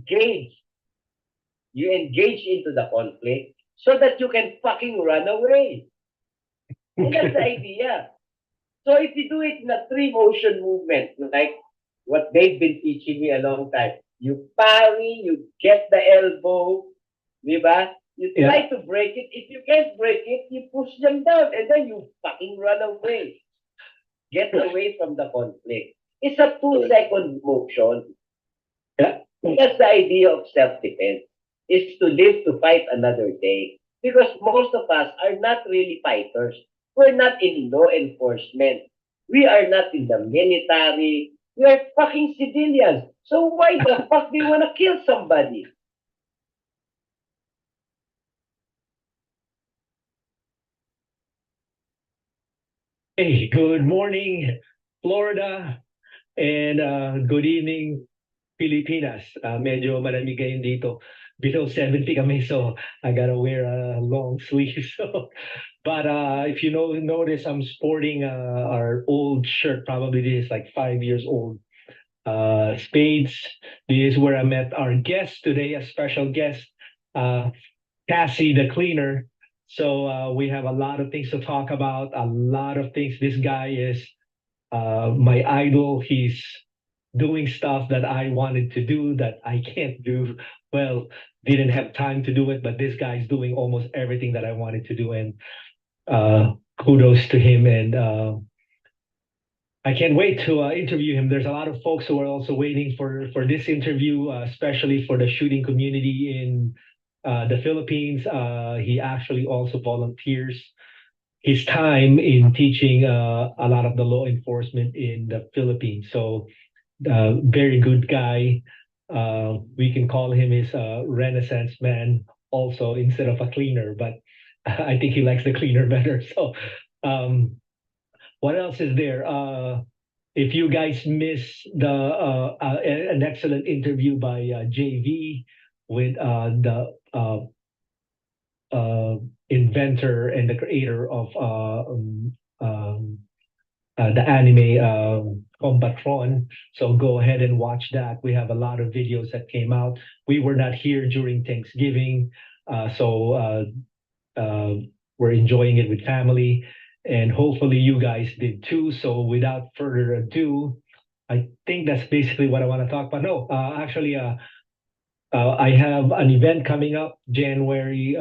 engage. You engage into the conflict so that you can fucking run away. And that's the idea. So if you do it in a three motion movement, like what they've been teaching me a long time, you parry, you get the elbow, di ba? You try to break it. If you can't break it, you push them down and then you fucking run away. Get away from the conflict. It's a 2-second motion. Yeah. That's the idea of self-defense, is to live to fight another day. Because most of us are not really fighters. We're not in law enforcement. We are not in the military. We are fucking civilians. So why the fuck do you want to kill somebody? Hey, good morning, Florida, and good evening, Pilipinas. Medyo malamig ngayon dito. Below 70 kami, so I gotta wear a long sleeve. So, but if you notice, I'm sporting our old shirt. Probably this is like 5 years old. Spades. This is where I met our guest today, a special guest, CAsie the cleaner. So we have a lot of things to talk about, a lot of things. This guy is my idol. He's doing stuff that I wanted to do that I can't do. Well, didn't have time to do it, but this guy's doing almost everything that I wanted to do. And kudos to him. And I can't wait to interview him. There's a lot of folks who are also waiting for this interview, especially for the shooting community in the Philippines. He actually also volunteers his time in teaching a lot of the law enforcement in the Philippines. So, very good guy. We can call him his Renaissance man also instead of a cleaner, but I think he likes the cleaner better. So, what else is there? If you guys miss an excellent interview by JV with the inventor and the creator of the anime Combatron. So go ahead and watch that. We have a lot of videos that came out. We were not here during Thanksgiving, so we're enjoying it with family, and hopefully you guys did too. So without further ado, I think that's basically what I want to talk about. No, actually, I have an event coming up January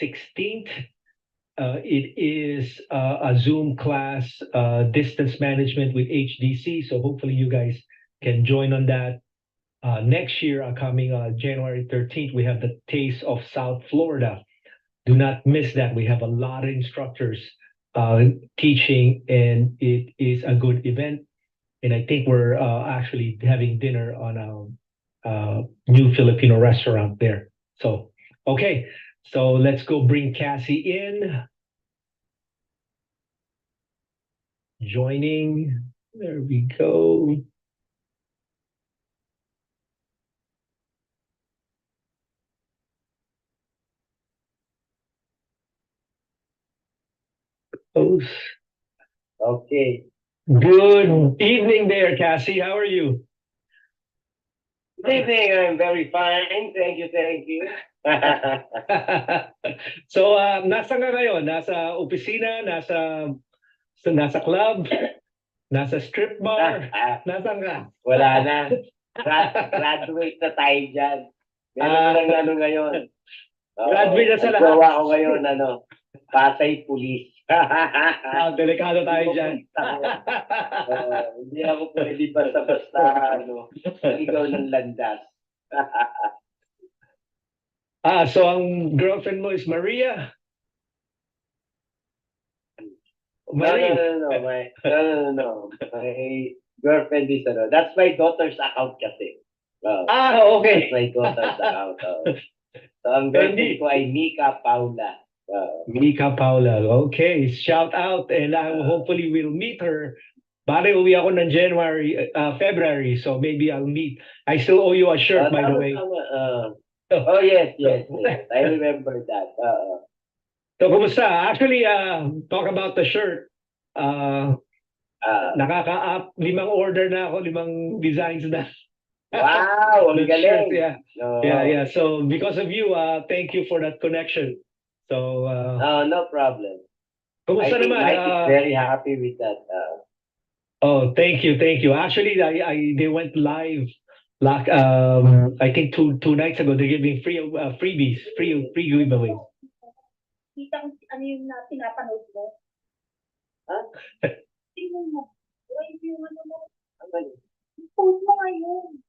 16th. It is a Zoom class, distance management with HDC. So hopefully you guys can join on that. Next year, coming January 13th, we have the Taste of South Florida. Do not miss that. We have a lot of instructors teaching, and it is a good event. And I think we're actually having dinner on a new Filipino restaurant there. So, okay. So let's go bring CAsie in. Joining. There we go. Close. Okay. Good evening there, CAsie. How are you? Good evening. I'm very fine. Thank you. Thank you. So, nasa nga ngayon? Nasa opisina? Nasa club? Nasa strip bar? Nasaan ka? Wala na. Graduate na tayo dyan. Meron lang ano ngayon. Graduate na sa lahat. Nagawa ko ngayon, Pasay Police. Delikado tayo dyan. Hindi ako pwede basta-basta, ikaw ng landas. So ang girlfriend mo is Maria? Maria? No. My girlfriend is, that's my daughter's account kasi. Okay. That's my daughter's account. So ang girlfriend ko ay Mika Paula. Mika Paula. Okay, shout out, and hopefully we'll meet her. Bale, uwi ako ng February, so maybe I'll meet. I still owe you a shirt, by the way. Oh, yes. I remember that. So, kumusta? Actually, talk about the shirt. Nakaka-up, 5 order na ako, 5 designs na. Wow, ang The shirt, galing. yeah. No. Yeah. So because of you, thank you for that connection. So, No problem. I kumusta think naman? Mike is very happy with that. Oh, thank you. Actually, they went live, like I think two nights ago. They're giving freebies, free giveaways. Kita ko ano yung pinapanood mo. Huh? Tingnan mo. Why yung ano mo? Ang galing. Post mo ngayon.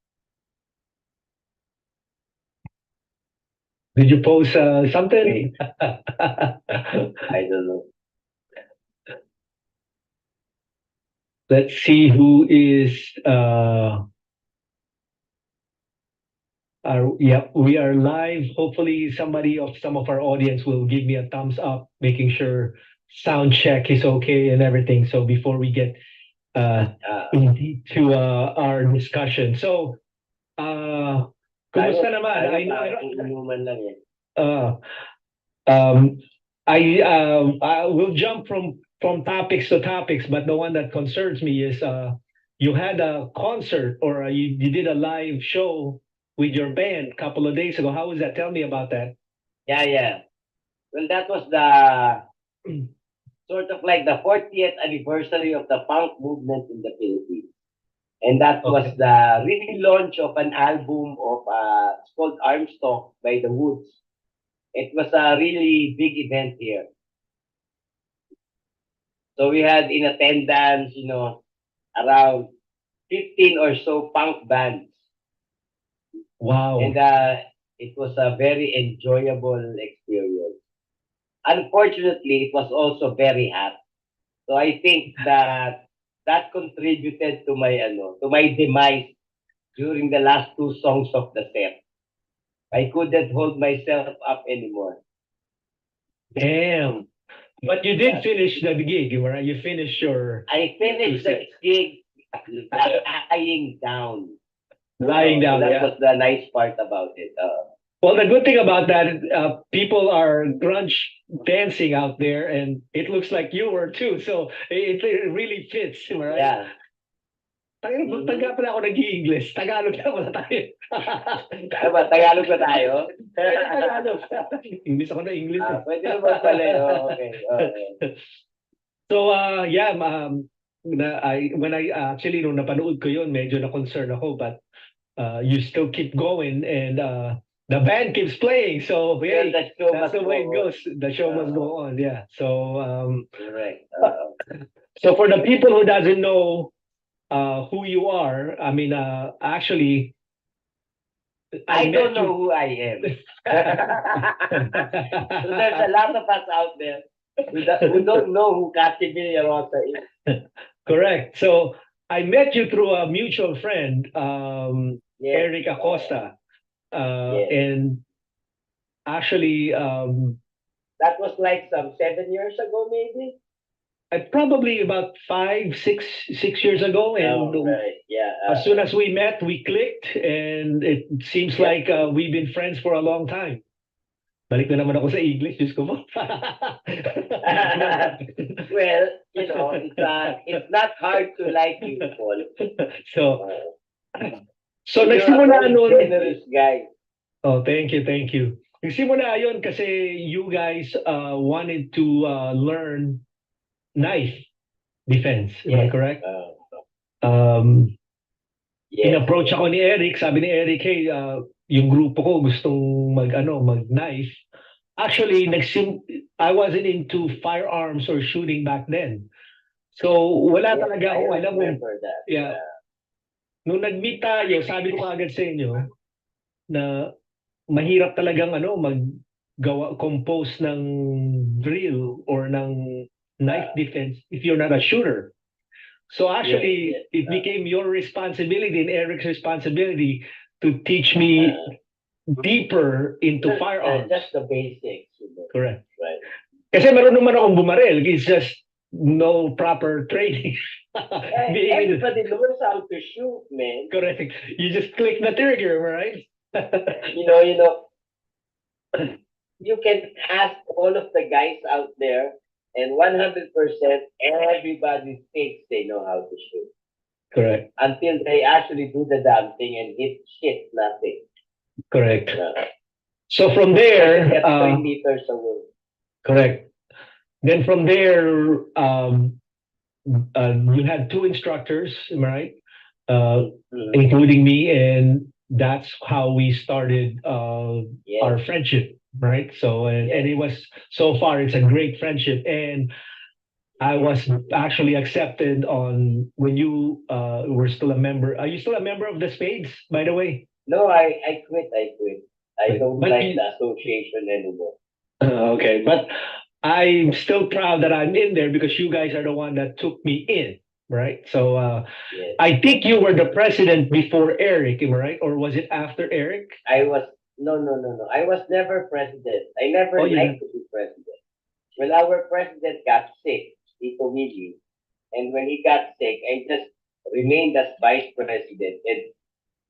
Did you post something? I don't know. Let's see who is. We are live. Hopefully, some of our audience will give me a thumbs up, making sure sound check is okay and everything. So before we get into our discussion, so kumusta naman? Inuman lang eh. Um, I will jump from topics to topics, but the one that concerns me is you had a concert or you did a live show with your band a couple of days ago. How was that? Tell me about that. Yeah. Well, that was the sort of like the 40th anniversary of the punk movement in the Philippines. And that was Okay. the relaunch of an album of it's called Armstock by the Woods. It was a really big event here. So we had in attendance, around 15 or so punk bands. Wow. And it was a very enjoyable experience. Unfortunately, it was also very hot. So I think that contributed to my demise during the last two songs of the set. I couldn't hold myself up anymore. Damn. But you did finish the gig, right? You finished your I finished the gig lying down. lying down. That Yeah. was the nice part about it. Well, the good thing about that, people are grunge dancing out there, and it looks like you were too. So it really fits, right? Yeah. Tayo, taga pala ako nag-i-English. Tagalog na pala tayo. Ano ba? Tagalog ba tayo? Tagalog. English ako na English. Pwede naman pala. Okay. So, yeah, when I actually, nung napanood ko yun, medyo na-concern ako, but you still keep going, and the band keeps playing. So, hey, that's the way it goes. The show must go on, yeah. So, Correct. so for the people who doesn't know who you are, I mean, actually, I met don't know you- who I am. So there's a lot of us out there who don't know who CAsie Villarosa is. Correct. So I met you through a mutual friend, Yes. Eric Acosta, Yes. and actually, That was like some 7 years ago, maybe. probably about 6 years ago, and Right. Yeah. as soon as we met, we clicked, and it seems Yeah. like we've been friends for a long time. Balik na naman ako sa English, Diyos ko po. Well, it's not hard to like you, Paul. So You're nagsimula a very nun. generous guy. Oh, thank you. Nagsimula yun kasi you guys wanted to learn knife defense. Am I correct? Yes. In-approach ako ni Eric, sabi ni Eric, hey, yung grupo ko gustong mag-knife. Actually, I wasn't into firearms or shooting back then. So, wala talaga akong alam. remember that. Yeah. Nung nag-meet tayo, sabi ko agad sa inyo na mahirap talagang compose ng drill or ng knife defense if you're not a shooter. So actually, Yes. it became your responsibility and Eric's responsibility to teach me deeper into firearms. Just the basics. Correct. Right. Kasi meron naman akong bumaril. It's just no proper training. Everybody knows how to shoot, man. Correct. You just click the trigger, right? You can ask all of the guys out there, and 100% everybody thinks they know how to shoot. Correct. until they actually do the damn thing and hit shit, nothing. Correct. Uh, So from they there, get 3 meters away. correct. Then from there, you had two instructors, am I right? Including me, and that's how we started Yes. our friendship, right? So and it was so far it's a great friendship, and I was actually accepted on when you were still a member. Are you still a member of the Spades, by the way? No, I quit. I Right. don't But like you- the association anymore. Okay, but I'm still proud that I'm in there because you guys are the one that took me in, right? So Yes. I think you were the president before Eric, am I right? Or was it after Eric? I was no. I was never president. I never Oh, you liked to be president. Well, our president got sick, Tito Mili, and when he got sick, I just remained as vice president, and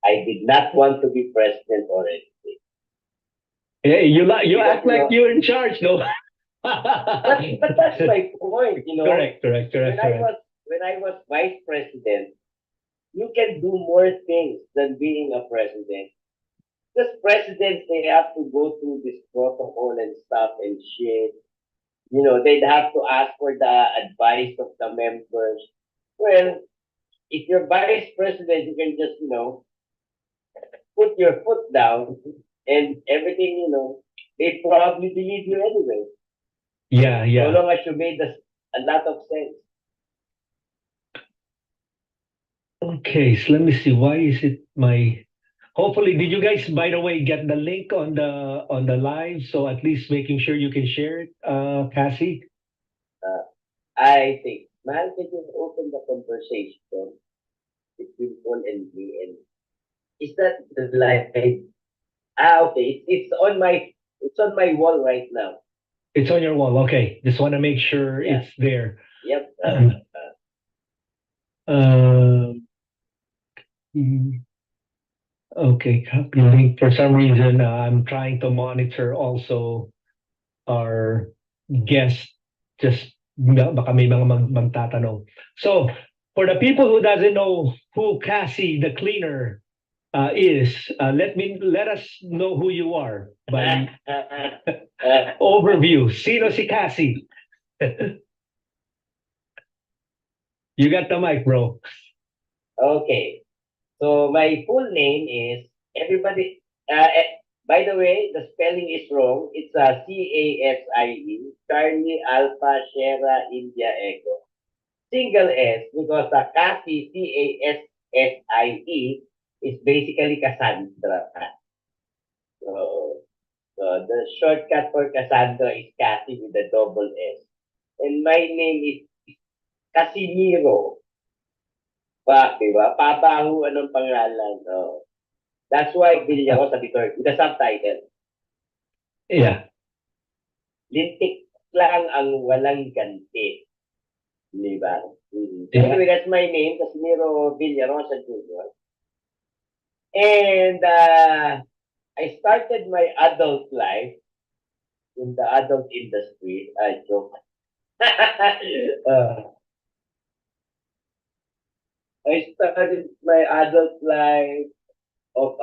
I did not want to be president or anything. Hey, you Because, act like you're in charge, though. but that's my point, Correct. When I was vice president, you can do more things than being a president. Because presidents, they have to go through this protocol and stuff and shit. They'd have to ask for the advice of the members. Well, if you're vice president, you can just, put your foot down and everything, they probably believe you anyway. So Yeah. long as you made a lot of sense. Okay, so let me see. Why is it my? Hopefully, did you guys, by the way, get the link on the live? So at least making sure you can share it, Cassie. I think, man, can you open the conversation between Paul and me? And is that the live? Okay. It's on my wall right now. It's on your wall. Okay, just want to make sure Yeah. it's there. Yep. Um, mm, okay, copy link. For some reason, I'm trying to monitor also our guest. Just baka may mga magtatanong. So, for the people who doesn't know who Cassie the cleaner is, let us know who you are by overview. Sino si Cassie? You got the mic, bro. Okay. So my full name is everybody. By the way, the spelling is wrong. It's CASIE, Charlie Alpha Sierra India Echo. Single S because the CASIE, CASSIE, is basically Cassandra. So, the shortcut for Cassandra is Cassie with a double S. And my name is Casimiro. Diba? Pabaho anong pangalan. Oh. That's why Villarosa with the subtitle. Yeah. Lintik lang ang walang ganti. Diba? Yeah. Anyway, that's my name, Casimiro Villarosa Jr. And I started my adult life in the adult industry. I joke. I started my adult life of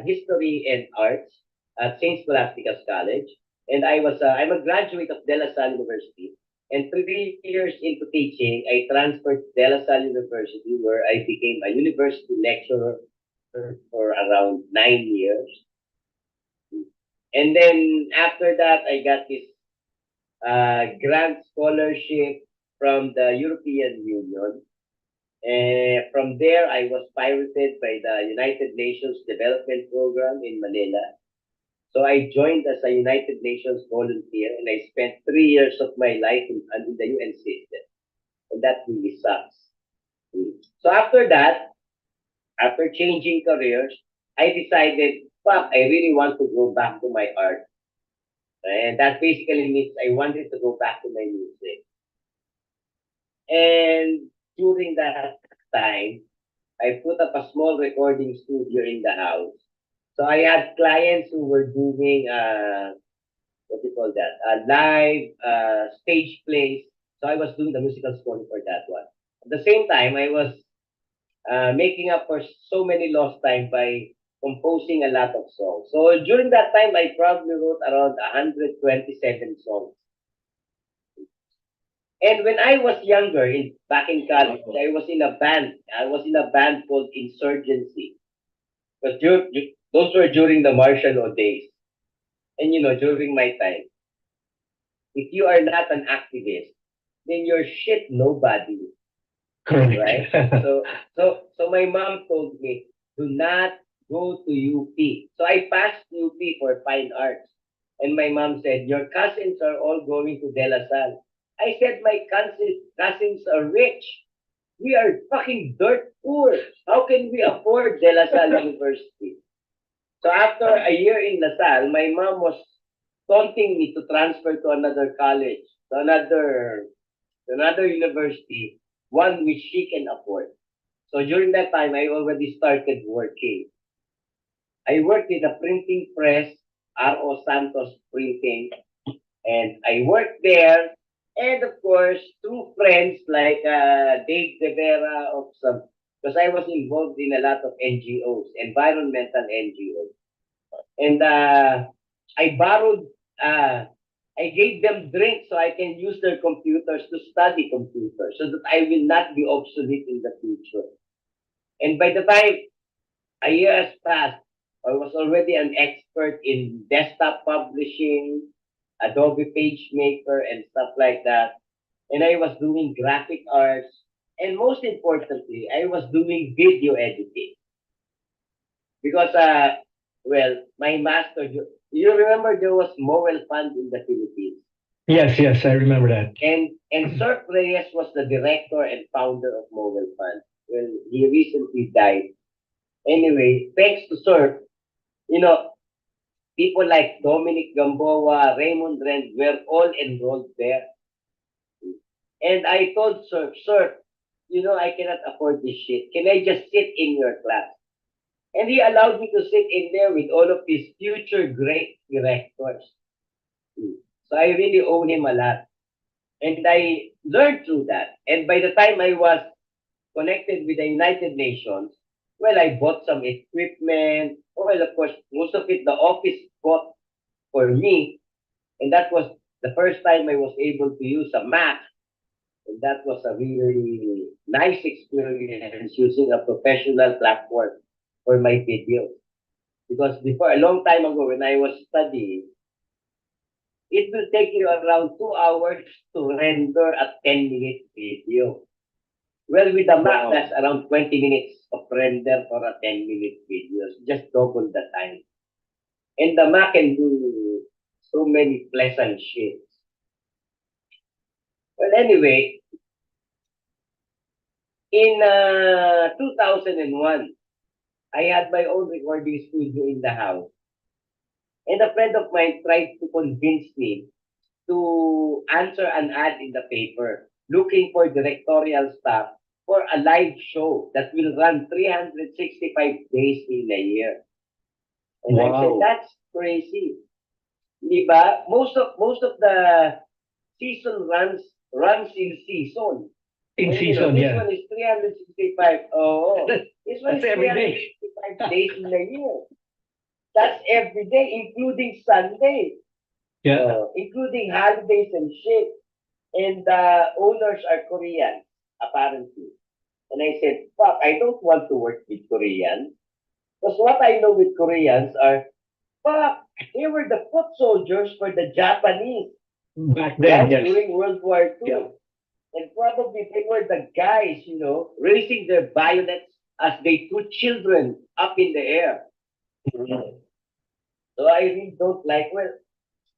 history and arts at St. Scholastica's College. And I'm a graduate of De La Salle University. And 3 years into teaching, I transferred to De La Salle University where I became a university lecturer for around 9 years. And then after that, I got this grant scholarship from the European Union. And from there, I was pirated by the United Nations Development Program in Manila. So I joined as a United Nations volunteer, and I spent 3 years of my life in the UN system. And that really sucks. So after that, after changing careers, I decided, fuck, I really want to go back to my art. And that basically means I wanted to go back to my music. And during that time, I put up a small recording studio in the house. So I had clients who were doing what do you call that? Live stage plays. So I was doing the musical scoring for that one. At the same time, I was making up for so many lost time by composing a lot of songs. So during that time, I probably wrote around 127 songs. And when I was younger, back in college, I was in a band. I was in a band called Insurgency. Because those were during the martial law days. And during my time, if you are not an activist, then you're shit nobody, right? Correct. So my mom told me, do not go to UP. So I passed UP for fine arts. And my mom said, your cousins are all going to De La Salle. I said, my cousins are rich. We are fucking dirt poor. How can we afford De La Salle University? So after a year in La Salle, my mom was taunting me to transfer to another college, to another university, one which she can afford. So during that time, I already started working. I worked in a printing press, R.O. Santos Printing, and I worked there. And of course, through friends like Dave De Vera of some, because I was involved in a lot of NGOs, environmental NGOs. And I borrowed, uh, I gave them drinks so I can use their computers to study computers so that I will not be obsolete in the future. And by the time a year has passed, I was already an expert in desktop publishing, Adobe PageMaker, and stuff like that. And I was doing graphic arts. And most importantly, I was doing video editing. Because, my master, you remember there was Mowel Fund in the Philippines. Yes, yes, I remember that. And Sir Reyes was the director and founder of Mowel Fund. Well, he recently died. Anyway, thanks to Sir, you know, people like Dominic Gamboa, Raymond Rend were all enrolled there. And I told Sir, I cannot afford this shit. Can I just sit in your class? And he allowed me to sit in there with all of these future great directors. So I really owe him a lot. And I learned through that. And by the time I was connected with the United Nations, well, I bought some equipment. Well, of course, most of it the office bought for me. And that was the first time I was able to use a Mac. And that was a really nice experience using a professional platform for my videos. Because before, a long time ago, when I was studying, it will take you around 2 hours to render a 10-minute video. Well, with the Mac, Wow. that's around 20 minutes of render for a 10-minute video. Just double the time. And the Mac can do so many pleasant shit. Well, anyway, in 2001, I had my own recording studio in the house. And a friend of mine tried to convince me to answer an ad in the paper looking for directorial staff for a live show that will run 365 days in a year. And I said, Wow. that's crazy. Diba? Most of the season runs in season. In And season, this yeah. one is 365. Oh, That- this one That's is every day. 365 days in a year. That's every day, including Sunday. Yeah. Including holidays and shit. And the owners are Korean, apparently. And I said, fuck, I don't want to work with Koreans. Because what I know with Koreans are, fuck, they were the foot soldiers for the Japanese, Back right? then, yes. During World War II. Yeah. And probably they were the guys, raising their bayonets as they threw children up in the air. So I really don't like, well,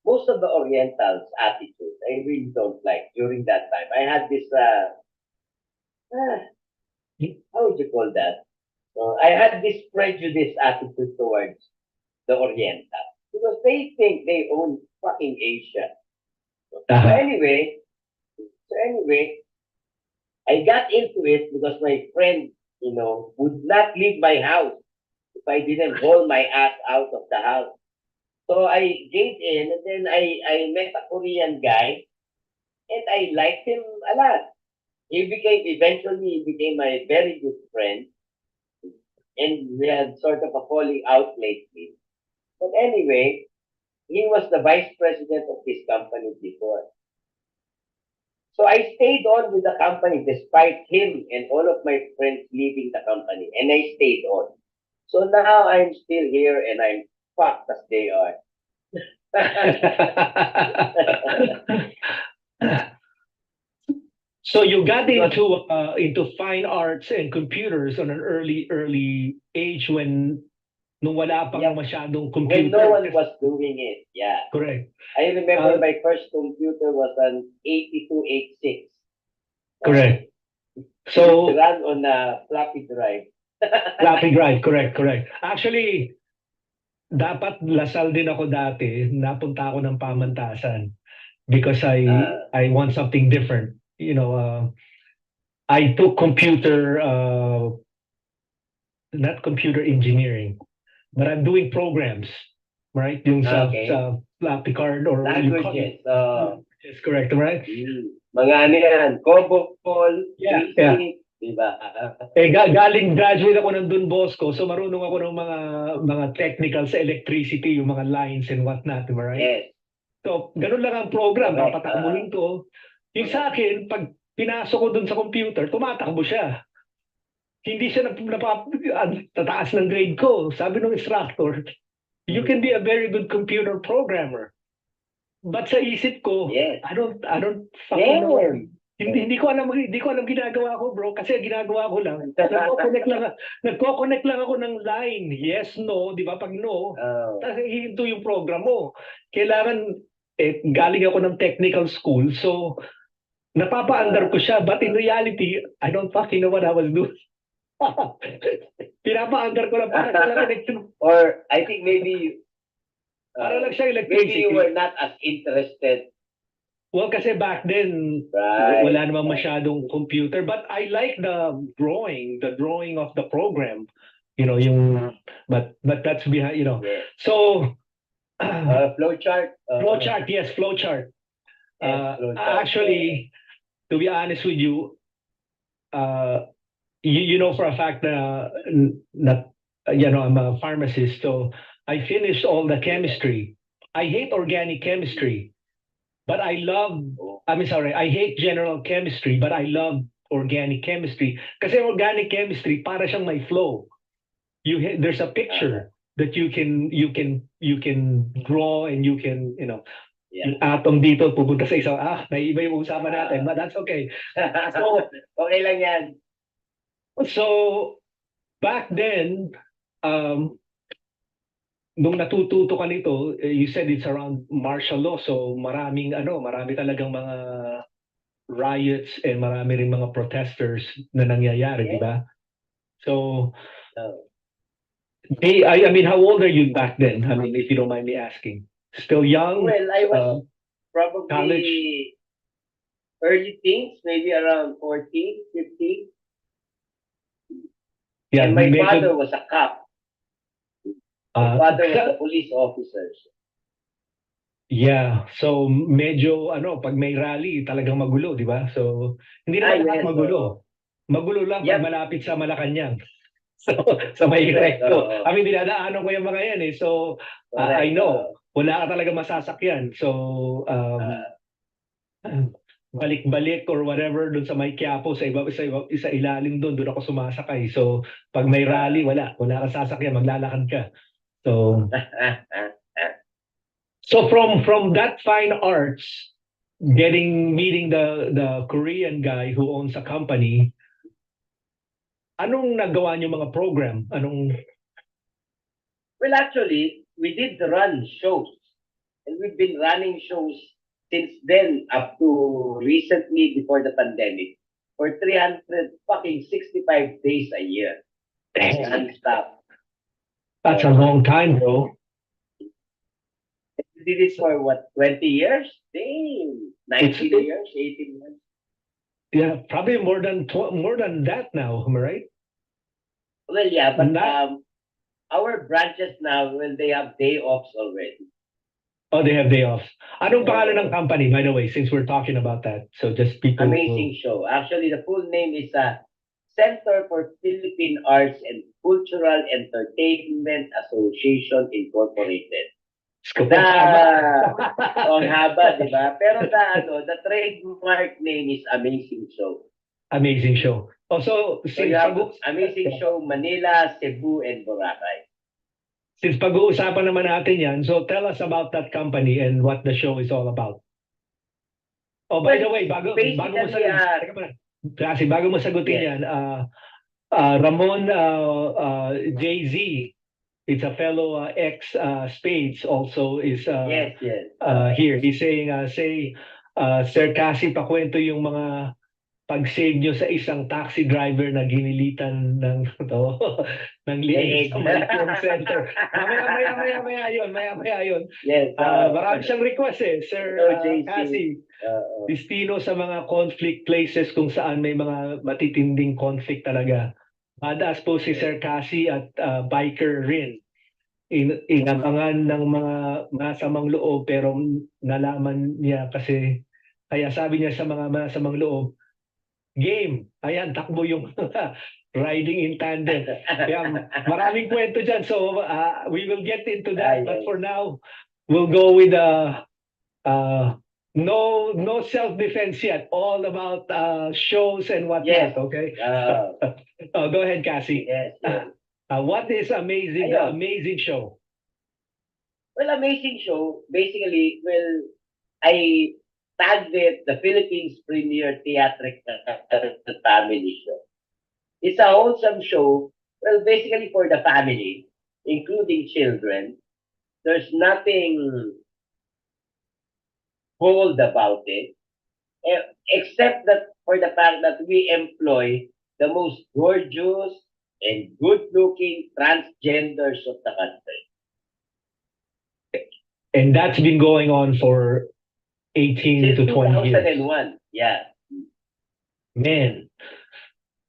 most of the Orientals' attitude, I really don't like during that time. I had this, ah, how would you call that? I had this prejudice attitude towards the Orientals because they think they own fucking Asia. So Uh-huh. anyway, I got into it because my friend, would not leave my house if I didn't haul my ass out of the house. So I gave in, and then I met a Korean guy, and I liked him a lot. Eventually he became my very good friend. and we had sort of a falling out lately. But anyway, he was the vice president of this company before. So I stayed on with the company despite him and all of my friends leaving the company, and I stayed on. So now I'm still here and I'm fucked as they are. So you got into fine arts and computers on an early age when nung wala pang Yeah. masyadong When computer. no one was doing it, yeah. Correct. I remember Uh, my first computer was an 8286. Correct. It So ran on a floppy drive. floppy drive, correct. Actually, dapat lasal din ako dati. Napunta ako ng pamantasan because I want something different. You know, I took not computer engineering, but I'm doing programs, right? Yung Okay. sa floppy card or Languages. Yes, correct, right? Mga ano yan, combo call, Yeah, basic, diba? Galing graduate ako ng Don Bosco, so marunong ako ng mga technical sa electricity, yung mga lines and whatnot, diba, right? Yes. So, ganun lang ang program, Correct. papatakbuhin ko. Yung sa akin, pag pinasok ko dun sa computer, tumatakbo siya. Hindi siya tataas ng grade ko. Sabi ng instructor, you can be a very good computer programmer. But sa isip ko, Yes. I don't fucking know. Damn. Hindi ko alam ginagawa ko, bro, kasi ginagawa ko lang. Nagko-connect lang ako ng line. Yes, no, 'di ba? Pag no, tapos hihinto yung program mo. Kailangan galing ako ng technical school, so napapaandar ko siya, but in reality, I don't fucking know what I was doing. Pinapaandar ko lang para lang Or I think maybe para lang siya maybe electricity. you were not as interested. Well, kasi back then, Right. wala namang masyadong computer. But I like the drawing of the program. You know, but that's behind, you know. Yes. So, Flowchart. flowchart, yes, flowchart. Yes, flowchart. Actually, to be honest with you, you know for a fact na I'm a pharmacist, so I finished all the chemistry. I hate organic chemistry. But I hate general chemistry, but I love organic chemistry. Kasi organic chemistry, para siyang may flow. There's a picture that you can draw and you can, you know, yung atom dito pupunta sa isang, naiiba yung usapan natin, but that's okay. So, okay lang yan. So, back then, nung natututo ka nito, you said it's around martial law, so marami talagang mga riots and marami rin mga protesters na nangyayari, di ba? So, I mean, how old are you back then? I mean, if you don't mind me asking. Still young? Well, I was probably college? early teens, maybe around 14, 15. Yeah, and my father was a cop. My father was a police officer. Yeah, so medyo pag may rally talagang magulo, di ba? So hindi naman lahat magulo. Magulo lang pag malapit sa Malacanang. So sa may recto. I mean, dinadaanan ko yung mga yan eh. So I know, wala ka talaga masasakyan. So balik-balik or whatever doon sa may Quiapo, sa ilalim doon ako sumasakay. So pag may rally, wala kang sasakyan, maglalakad ka. So from that fine arts, meeting the Korean guy who owns a company, anong nagawa niyo mga program? Well, actually, we did run shows. And we've been running shows since then up to recently before the pandemic for 365 days a year. Non-stop. That's a long time, bro. We did it for what, 20 years? Damn. 19 years, 18 years. Yeah, probably more than that now, am I right? Well, yeah, but our branches now, well, they have day offs already. Oh, they have day offs. Anong pangalan ng company, by the way, since we're talking about that? So just people. Amazing show. Actually, the full name is Center for Philippine Arts and Cultural Entertainment Association Incorporated. Sobrang haba. Ang haba, di ba? Pero the trademark name is Amazing Show. Amazing show. Also, So you have Amazing Show Manila, Cebu, and Boracay. since pag-uusapan naman natin yan, so tell us about that company and what the show is all about. Oh, by the way, bago mo basically, sagutin, kasi bago mo sagutin Yes. yan, Ramon JZ, it's a fellow ex Spades also is Yes. here. He's saying, Sir CAsie, pakwento yung mga pag-save nyo sa isang taxi driver na ginilitan ng ng liig sa Malipong Center. Maya yun. Yes. Marami siyang request Sir CAsie. Destino sa mga conflict places kung saan may mga matitinding conflict talaga. Madaas po si Sir CAsie at biker rin. Inabangan ng mga masamang loob pero nalaman niya kasi kaya sabi niya sa mga masamang loob, game, ayan, takbo yung riding in tandem. Kaya maraming kwento dyan. So we will get into that. But for now, we'll go with no self-defense yet. All about shows and whatnot. Yes. Okay. Go ahead, CAsie. Yes. What is amazing? The amazing show. Well, Amazing Show, basically, I tagged it the Philippines premier theatrical family show. It's a wholesome show, well, basically for the family, including children. There's nothing bold about it, except that for the fact that we employ the most gorgeous and good-looking transgenders of the country. And that's been going on for 18 Since to 20 years. 2001. Yeah. Man.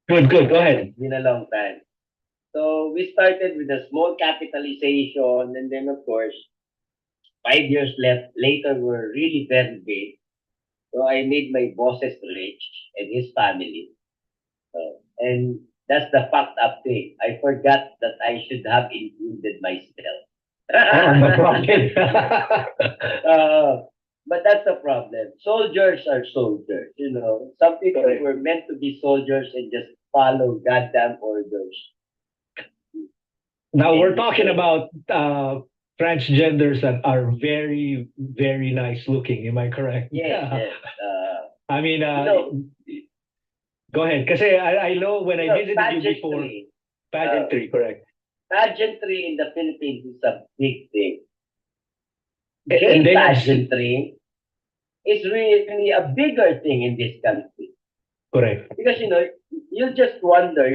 Good. Go ahead. It's been a long time. So we started with a small capitalization, and then of course, 5 years later, we're really very big. So I made my bosses rich and his family. And that's the fucked up thing. I forgot that I should have included myself. No problem. But that's the problem. Soldiers are soldiers, Some people Correct. were meant to be soldiers and just follow goddamn orders. Now we're talking about transgenders that are very, very nice looking. Am I correct? Yes. I mean, go ahead. Kasi I know when I visited you before, pageantry, correct. Pageantry in the Philippines is a big thing. And Gay then pageantry is really a bigger thing in this country. correct. Because, you just wonder,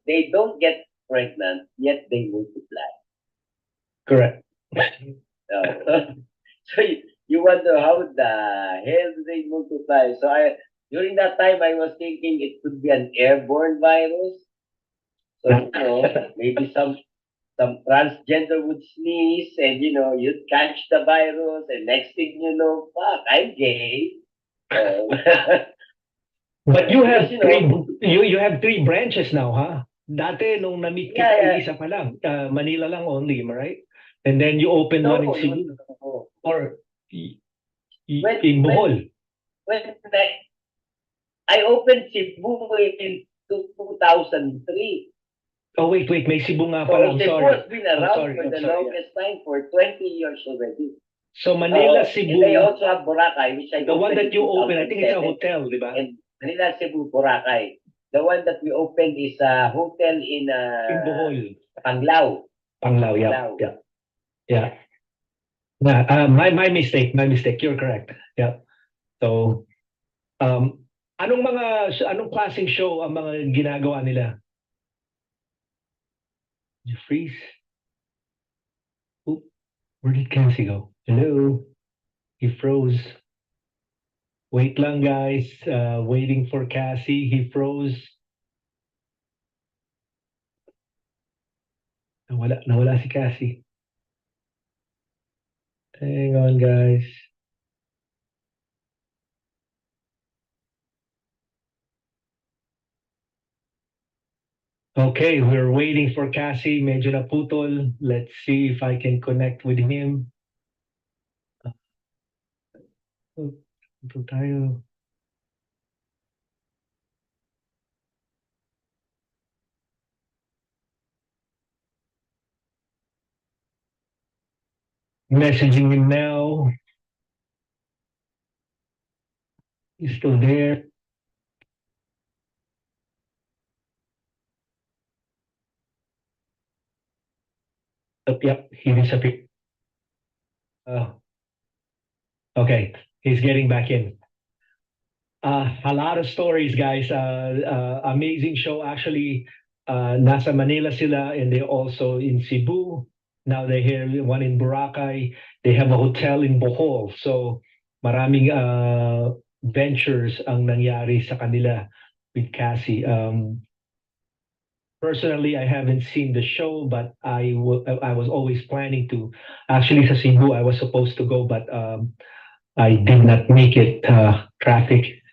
they don't get pregnant, yet they multiply. Correct. So you wonder how the hell do they multiply? So during that time, I was thinking it could be an airborne virus. So, maybe some transgender would sneeze and, you'd catch the virus and next thing you know, fuck, I'm gay. But you have Because, you have three branches now, huh? Dati nung na-meet kita, isa pa lang. Manila lang only, am I right? And then you opened one in Cebu. Or in Bohol. When I opened Cebu in 2003. Oh, wait. May Cebu nga So pala. I'm Cebu sorry. has been around for the longest time, for 20 years already. So Manila, And Cebu, they also have Boracay, which I the one opened that you in opened, I think it's a 2007. hotel, di ba? And Manila, Cebu, Boracay. The one that we opened is a hotel in In Bohol. Panglao. Panglao, yeah. My mistake. You're correct. Yeah. So, anong klaseng show ang mga ginagawa nila? You freeze? Oop, where did CAsie go? Hello? He froze. Wait lang, guys. Waiting for CAsie. He froze. Nawala si CAsie. Hang on, guys. Okay, we're waiting for CAsie. Medyo naputol. Let's see if I can connect with him. Ito tayo. Messaging him now. He's still there. Yep, he disappeared. Okay, he's getting back in. A lot of stories, guys. Amazing show. Actually, nasa Manila sila and they're also in Cebu. Now they have one in Boracay. They have a hotel in Bohol. So maraming ventures ang nangyari sa kanila with CAsie. Personally, I haven't seen the show, but I was always planning to. Actually, sa Cebu, I was supposed to go, but I did not make it. Traffic.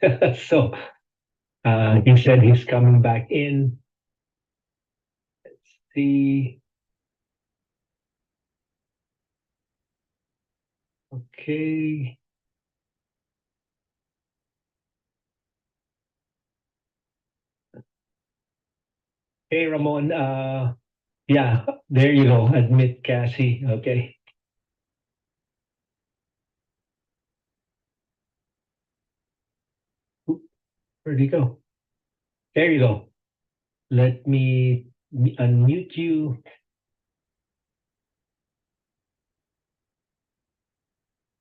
So he said he's coming back in. Let's see. Okay. Hey, Ramon. Yeah, there you go. Admit CAsie. Okay. Where'd he go? There you go. Let me unmute you.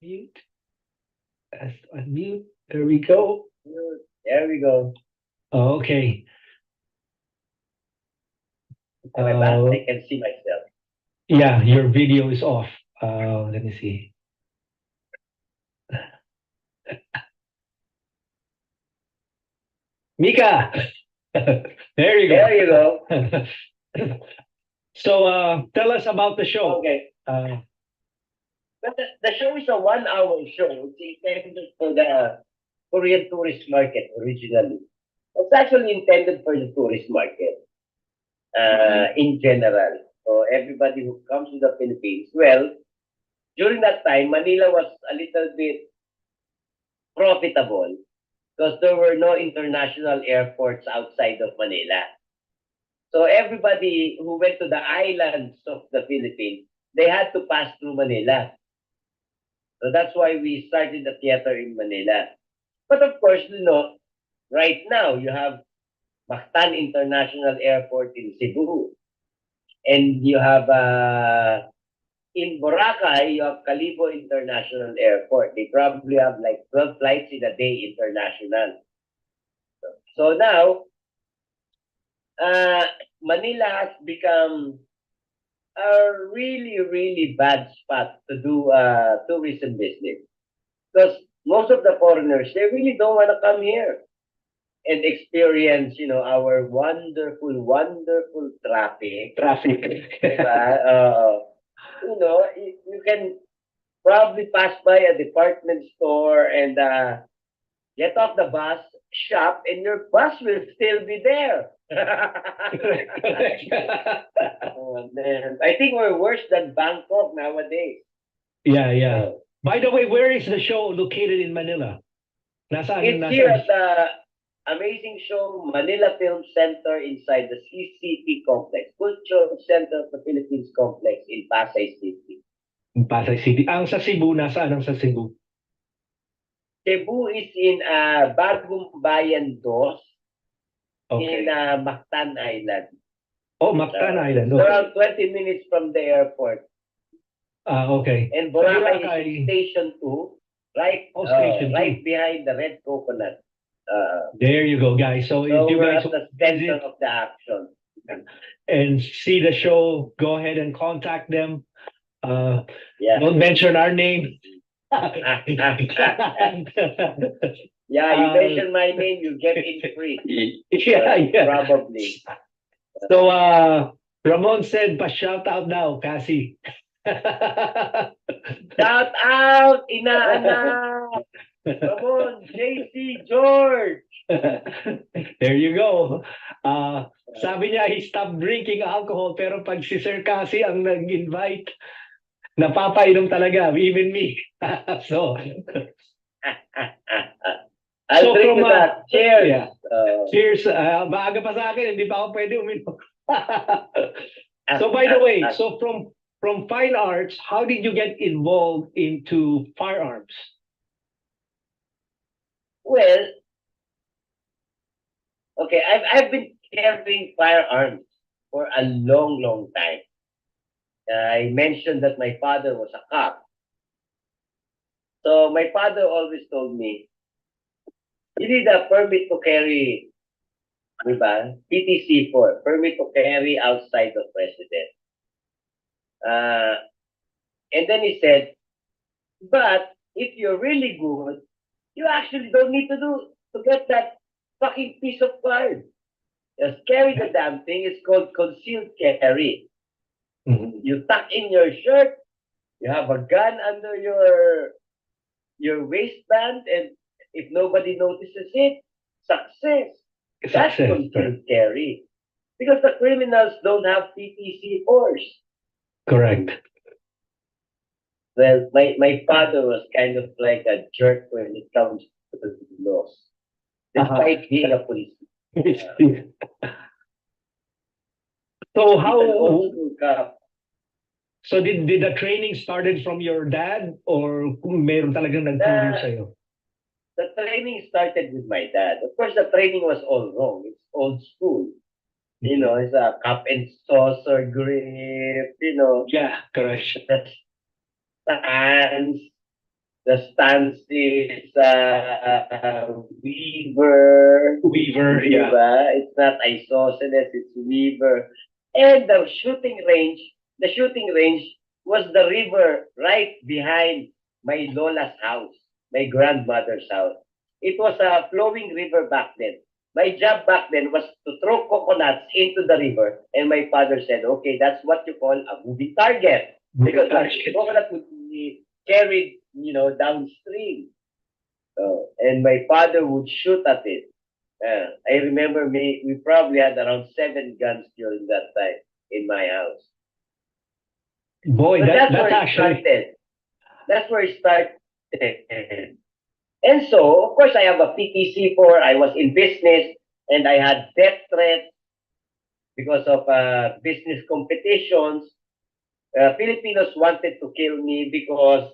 Mute. Unmute. There we go. There we go. Okay. Am I back? I can see myself. Yeah, your video is off. Let me see. Mika. There you go. There you go. So tell us about the show. Okay. But the show is a 1 hour show. It's intended for the Korean tourist market originally. It's actually intended for the tourist market in general. So everybody who comes to the Philippines, well, during that time, Manila was a little bit profitable because there were no international airports outside of Manila. So everybody who went to the islands of the Philippines, they had to pass through Manila. So that's why we started the theater in Manila. But of course, right now you have Mactan International Airport in Cebu. And you have, in Boracay, you have Calibo International Airport. They probably have like 12 flights in a day international. So now, Manila has become a really, really bad spot to do tourism business. Because most of the foreigners, they really don't want to come here and experience, our wonderful, wonderful traffic. Diba? You can probably pass by a department store and get off the bus, shop, and your bus will still be there. Oh, man. I think we're worse than Bangkok nowadays. Yeah. By the way, where is the show located in Manila? It's here at the amazing show Manila Film Center inside the CCT complex, Cultural Center of the Philippines complex in Pasay City. In Pasay City. Ang sa Cebu, nasaan ang sa Cebu? Cebu is in Bagong Bayan 2 in Mactan Island. Oh, Mactan Island. It's around 20 minutes from the airport. Okay. And Boracay is Station 2, right? Station 2. Right behind the red coconut. There you go, guys. So if you we're guys at the center of the action. and see the show, go ahead and contact them. Yeah. Don't mention our name. Yeah, you mention my name, you get in free. Yeah. Probably. So Ramon said, pa-shout out now, CAsie. Shout out, inaanak! Come on, JC George! There you go. Sabi sabi niya, he stopped drinking alcohol, pero pag si Sir CAsie ang nag-invite, napapainom talaga, even me. So, I'll So drink from, to that. Cheers. yeah. Cheers. Maaga pa sa akin, hindi pa ako pwede uminom. So by the way, so from fine arts, how did you get involved into firearms? Well, okay, I've been carrying firearms for a long, long time. I mentioned that my father was a cop. So my father always told me, you need a permit to carry, diba? PTC4, permit to carry outside the president. And then he said, but if you're really good, you actually don't need to get that fucking piece of card. Just carry the damn thing. It's called concealed carry. Mhm. You tuck in your shirt, you have a gun under your waistband, and if nobody notices it, success. That's Success. concealed carry. Because the criminals don't have PTC force. Correct. Well, my father was kind of like a jerk when it comes to the laws, despite being a policeman. So He's an old how, school cop. so did the training started from your dad or meron talagang nagturo sa'yo? The training started with my dad. Of course, the training was all wrong. It's old school. You know, it's a cup and saucer grip, you know, Yeah, correct. stance. The stance is Weaver. Weaver, yeah. Diba? It's not isosceles, it's Weaver. And the shooting range was the river right behind my Lola's house, my grandmother's house. It was a flowing river back then. My job back then was to throw coconuts into the river, and my father said, okay, that's what you call a moving target. Because the coconut would be carried, you know, downstream. And my father would shoot at it. I remember we probably had around 7 guns during that time in my house. Boy, But that's that's where it actually, started. That's where it started. And so, of course, I have a PTC4. I was in business, and I had death threats because of business competitions. Filipinos wanted to kill me because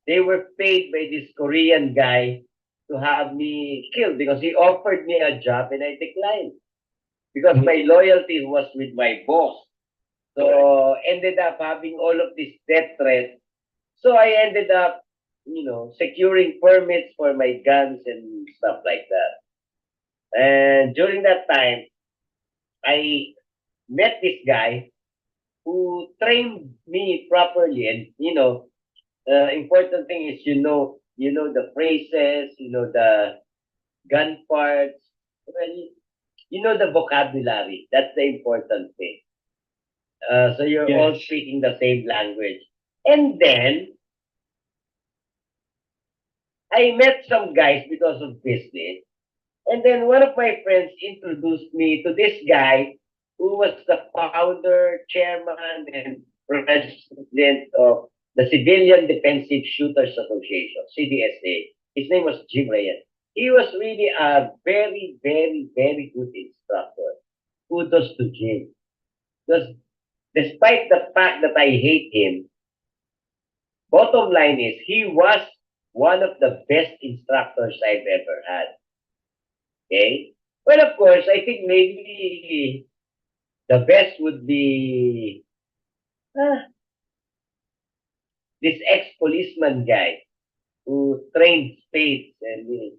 they were paid by this Korean guy to have me killed because he offered me a job and I declined because my loyalty was with my boss. So ended up having all of these death threats. So I ended up, you know, securing permits for my guns and stuff like that. And during that time, I met this guy who trained me properly. And, you know, important thing is, you know the phrases, you know the gun parts, well, you know the vocabulary. That's the important thing. So you're all yes. speaking the same language. And then I met some guys because of business. And then one of my friends introduced me to this guy who was the founder, chairman, and president of the Civilian Defensive Shooters Association, CDSA. His name was Jim Reyes. He was really a very, very, very good instructor. Kudos to Jim. Because despite the fact that I hate him, bottom line is he was one of the best instructors I've ever had. Okay? Well, of course, I think maybe the best would be this ex-policeman guy who trained spades, and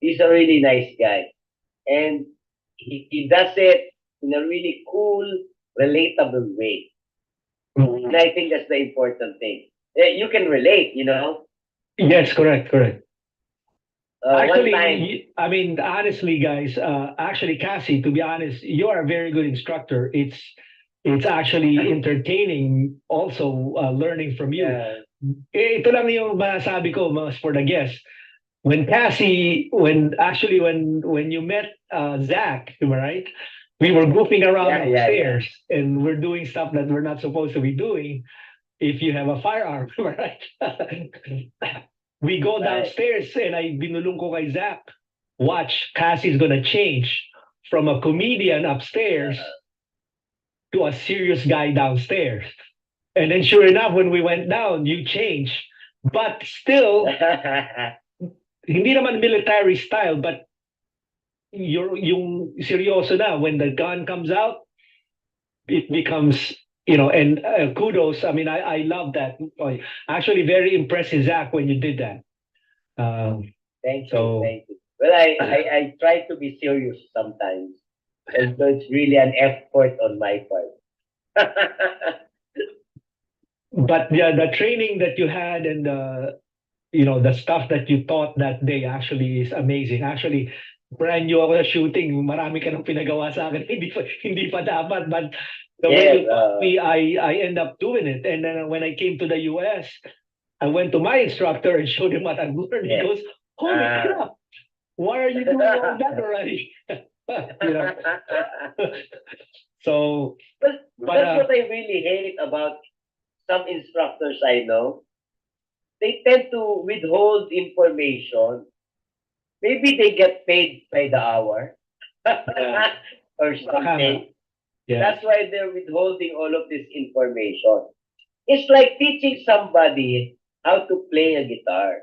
he's a really nice guy. And he does it in a really cool, relatable way. And I think that's the important thing. You can relate, you know. Yes, correct. One Actually, time, I mean, honestly, guys, actually, CAsie, to be honest, you are a very good instructor. It's actually entertaining also learning from you. Ito lang yung masabi ko for the guests. When CAsie, when you met Zach, right? we were goofing around Yeah, yeah, upstairs, and we're doing stuff that we're not supposed to be doing if you have a firearm, right? We go Right. downstairs, and I binulong ko kay Zach, watch, Cassie's gonna change from a comedian upstairs to a serious guy downstairs. And then sure enough, when we went down, you changed. But still, hindi naman military style, but yung seryoso na, when the gun comes out, it becomes, and kudos. I mean, I love that. Actually, very impressive, Zach, when you did that. Thank you, So- thank you. Well, I try to be serious sometimes. And so it's really an effort on my part. But yeah, the training that you had and the stuff that you taught that day actually is amazing. Actually, brand new ako sa shooting. Marami ka nang pinagawa sa akin. Hindi pa dapat. But the way you taught me, I end up doing it. And then when I came to the US, I went to my instructor and showed him what I've learned. Yeah. He goes, holy crap, why are you doing all that already? So, But But, that's what I really hate about some instructors I know. They tend to withhold information. Maybe they get paid by the hour or something. yeah. That's why they're withholding all of this information. It's like teaching somebody how to play a guitar.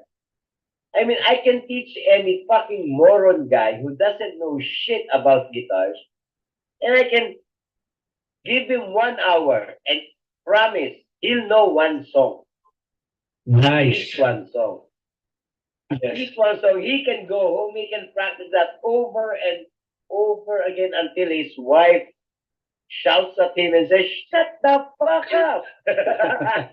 I mean, I can teach any fucking moron guy who doesn't know shit about guitars, and I can give him 1 hour and promise he'll know one song. At Nice. least one song. At Yes. least one song. He can go home, he can practice that over and over again until his wife shouts at him and says, shut the fuck up.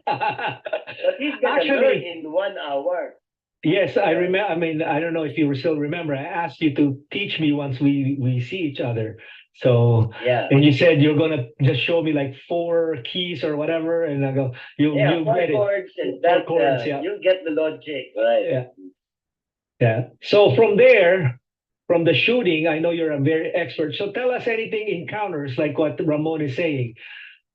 But he's gonna learn Actually, in 1 hour. yes, I remember. I mean, I don't know if you still remember. I asked you to teach me once we see each other. So, Yeah. and you said you're gonna just show me like 4 keys or whatever, and I go, you Four get it. chords and 4 that, chords, yeah. you'll get the logic, right? Yeah. Yeah. So from there, from the shooting, I know you're a very expert. So tell us anything encounters like what Ramon is saying.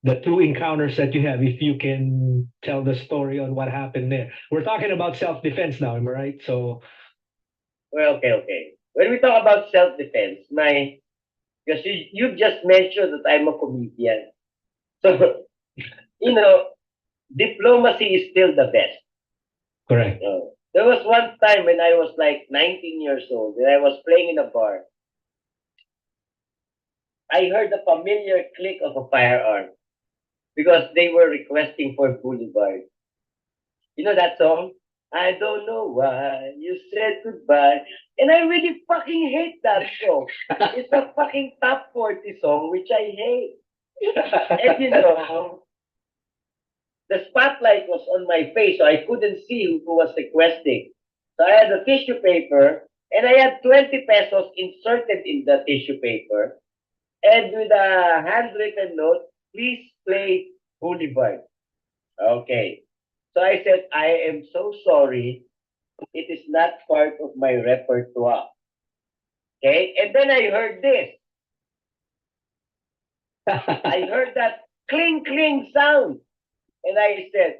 The 2 encounters that you have, if you can tell the story on what happened there. We're talking about self-defense now, am I right? So Well, okay. When we talk about self-defense, because you just mentioned that I'm a comedian. So, diplomacy is still the best. correct. There was one time when I was like 19 years old and I was playing in a bar. I heard the familiar click of a firearm because they were requesting for Boulevard. You know that song? I don't know why you said goodbye. And I really fucking hate that song. It's a fucking top 40 song, which I hate. And the spotlight was on my face, so I couldn't see who was requesting. So I had a tissue paper, and I had 20 pesos inserted in the tissue paper. And with a handwritten note, please play Boulevard. Okay. So I said, I am so sorry. It is not part of my repertoire. Okay? And then I heard this. I heard that cling, cling sound. And I said,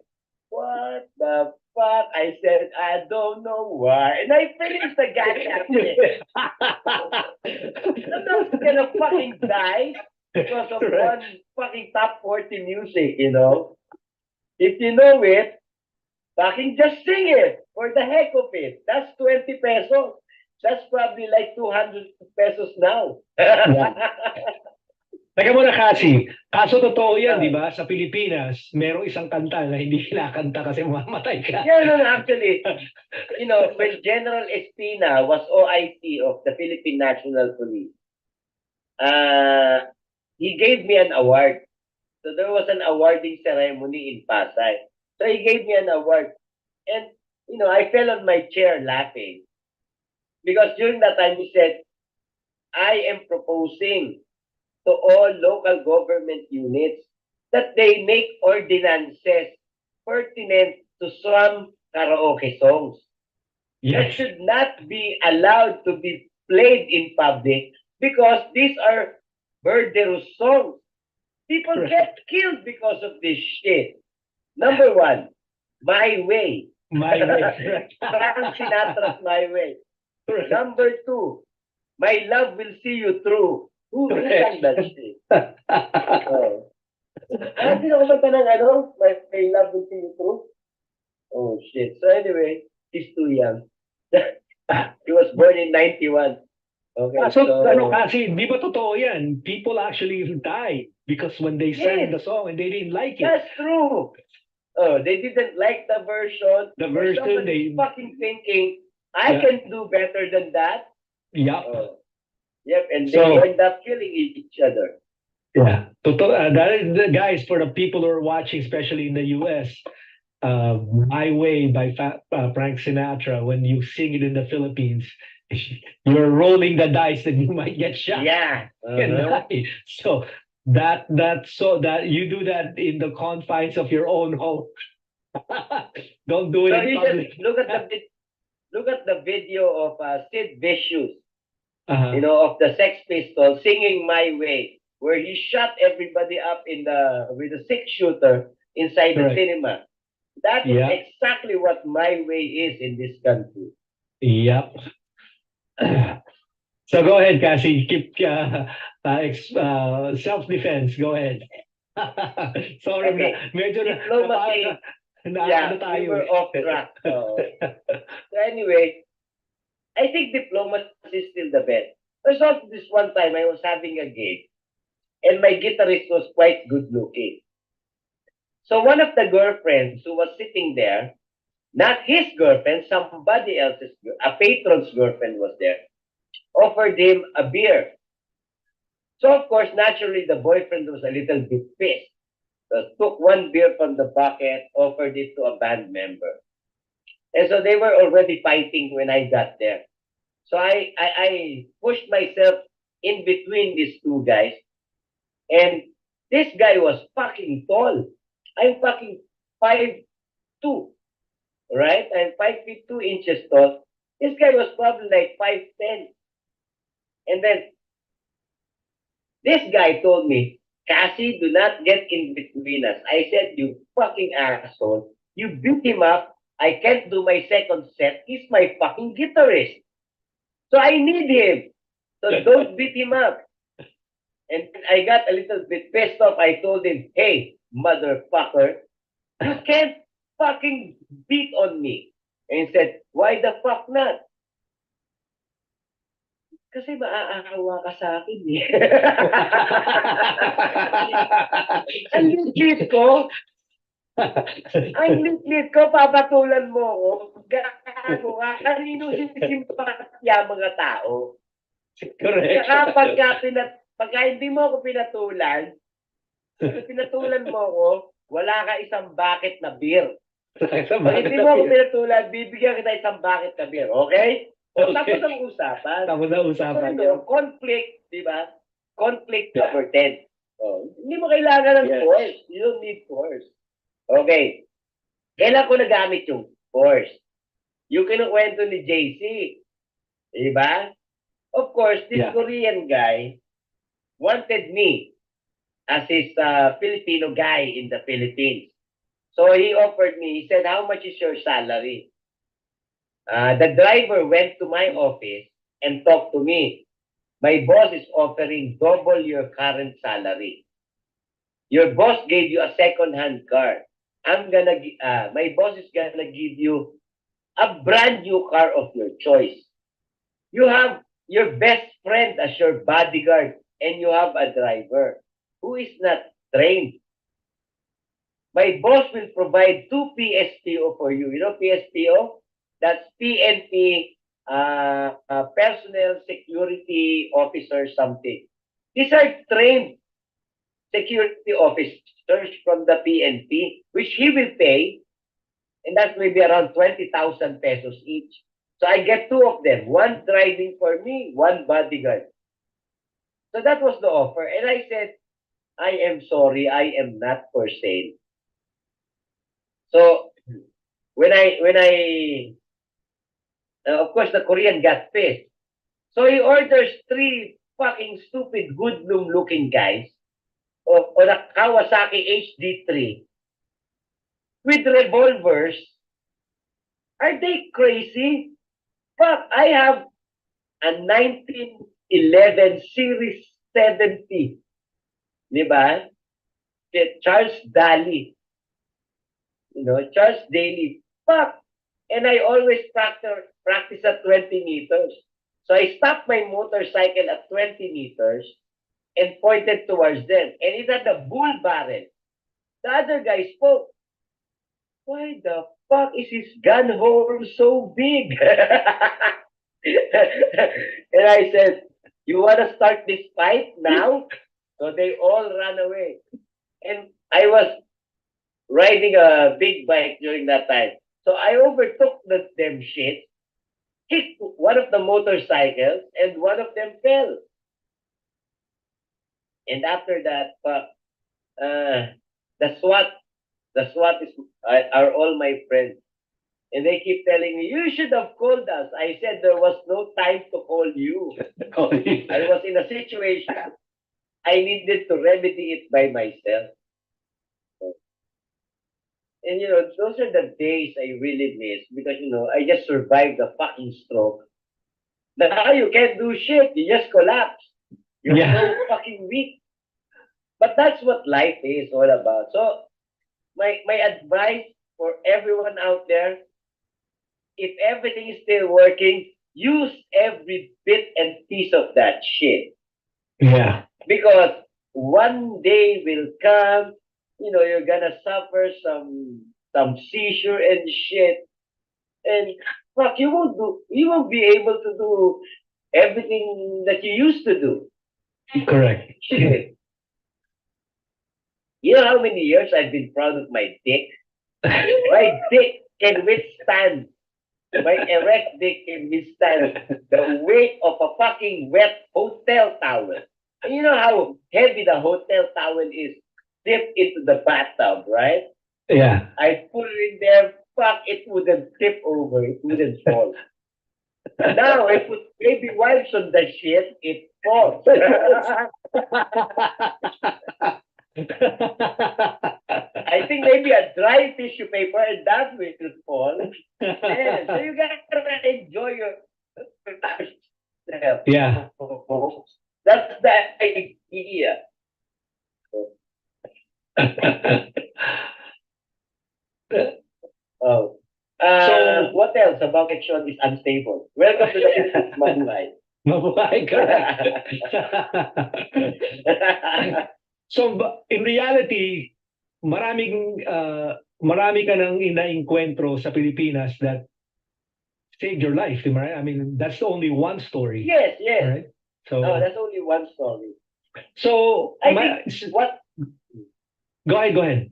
what the fuck? I said, I don't know why. And I finished the goddamn thing. I'm not gonna fucking die because of Right. one fucking top 40 music, If you know it, fucking just sing it for the heck of it. That's 20 pesos. That's probably like 200 pesos now. Teka muna, Cassie. Kaso totoo yan, di ba? Sa Pilipinas, merong isang kanta na hindi kinakanta kasi mamamatay ka. Yeah, no, actually, when General Espina was OIC of the Philippine National Police, he gave me an award. So there was an awarding ceremony in Pasay. So he gave me an award. And, I fell on my chair laughing. Because during that time, he said, I am proposing to all local government units that they make ordinances pertinent to some karaoke songs that Yes. should not be allowed to be played in public because these are murderous songs. People Right. get killed because of this shit. Number one, My Way. My way. Frank Sinatra's My Way. Right. Number two, My Love Will See You Through. Who sang that shit? Oh. Sino kumanta ng My Love Will See You Through? Oh, shit. So anyway, he's too young. He was born in 91. Okay, So, so... kasi di ba totoo yan? People actually died because when they sang the song and they didn't like it. That's true. Oh, they didn't like the version. The version, Somebody's fucking thinking, I Yeah. can do better than that. Yeah. Oh. Yep, and So- they end up killing each other. Yeah. Totoo, that is the guys, for the people who are watching, especially in the US, My Way by Frank Sinatra, when you sing it in the Philippines, you're rolling the dice that you might get shot. Yeah. And die. So that you do that in the confines of your own home. Don't do it So in you public. just look at the video of Sid Vicious, Uh-huh. of the Sex Pistols singing My Way, where he shot everybody up with a 6-shooter inside the Correct. cinema. That is Yeah. exactly what My Way is in this country. Yep. So go ahead, Cassie. Keep self-defense. Go ahead. Sorry, Okay. medyo Diplomacy. na We tayo. were off track. So anyway, I think diplomacy is still the best. There's also this one time I was having a gig, and my guitarist was quite good looking. So one of the girlfriends who was sitting there, not his girlfriend, somebody else's, a patron's girlfriend was there, offered him a beer. So of course, naturally, the boyfriend was a little bit pissed. So took one beer from the bucket, offered it to a band member. And so they were already fighting when I got there. So I pushed myself in between these two guys. And this guy was fucking tall. I'm fucking 5'2", right? I'm 5'2" tall. This guy was probably like 5'10". And then this guy told me, Cassie, do not get in between us. I said, you fucking asshole. You beat him up. I can't do my second set. He's my fucking guitarist. So I need him. So don't beat him up. And I got a little bit pissed off. I told him, hey, motherfucker, you can't fucking beat on me. And he said, why the fuck not? Kasi maaawa ka sa akin eh. Ang lit ko. Ang lit ko, papatulan mo ako. Gago ka. Kanino simpatya mga tao? Correct. Saka pagka hindi mo ako pinatulan mo ako, wala ka isang bucket na beer. Pag hindi mo ako pinatulan, bibigyan kita isang bucket na beer. Okay? O, tapos ang usapan. Tapos ang usapan. So, conflict, di ba? Conflict averted. Oh, hindi mo kailangan ng force. You don't need force. Okay. Kailan ko nagamit yung force? Yung kinukwento ni JC. Di ba? Of course, this Korean guy wanted me as his Filipino guy in the Philippines. So he offered me, he said, how much is your salary? The driver went to my office and talked to me. My boss is offering double your current salary. Your boss gave you a second-hand car. My boss is gonna give you a brand new car of your choice. You have your best friend as your bodyguard, and you have a driver who is not trained. My boss will provide 2 PSPO for you. You know PSPO? That's PNP, Personnel Security Officer something. These are trained security officers from the PNP, which he will pay, and that's maybe around 20,000 pesos each. So I get 2 of them, one driving for me, one bodyguard. So that was the offer. And I said, I am sorry, I am not for sale. So when I of course the Korean got pissed. So he orders 3 fucking stupid hoodlum looking guys on a Kawasaki HD3 with revolvers. Are they crazy? Fuck, I have a 1911 Series 70. Di ba? Charles Daly. Charles Daly. Fuck. And I always practice at 20 meters. So I stopped my motorcycle at 20 meters and pointed towards them. And it had a bull barrel. The other guy spoke. Why the fuck is his gun hole so big? And I said, you want to start this fight now? So they all ran away. And I was riding a big bike during that time. So I overtook them shit, kicked one of the motorcycles, and one of them fell. And after that, the SWAT are all my friends. And they keep telling me, you should have called us. I said there was no time to call you. I was in a situation I needed to remedy it by myself. And those are the days I really miss because I just survived the fucking stroke. Now you can't do shit. You just collapse. You're so fucking weak. But that's what life is all about. So my advice for everyone out there, if everything is still working, use every bit and piece of that shit. Yeah. Because one day will come, you're gonna suffer some seizure and shit. And fuck, you won't be able to do everything that you used to do. Correct. Shit. You know how many years I've been proud of my dick? My dick can withstand. My erect dick can withstand the weight of a fucking wet hotel towel. And you know how heavy the hotel towel is? Dip into the bathtub, right? Yeah. I put it in there, fuck, it wouldn't tip over, it wouldn't fall. Now I put baby wipes on the shit, it falls. I think maybe a dry tissue paper and that will fall. Yeah, so you gotta enjoy yourself. Yeah. That's the idea. Oh. So- What else about action is unstable? Welcome to the Philippines, Muay. Mabuhay ka. So in reality, marami ka nang inaengkwentro sa Pilipinas that saved your life, di ba? Right? I mean, that's only one story. Yes, yes. Right? So, No, that's only one story. so I think what go ahead.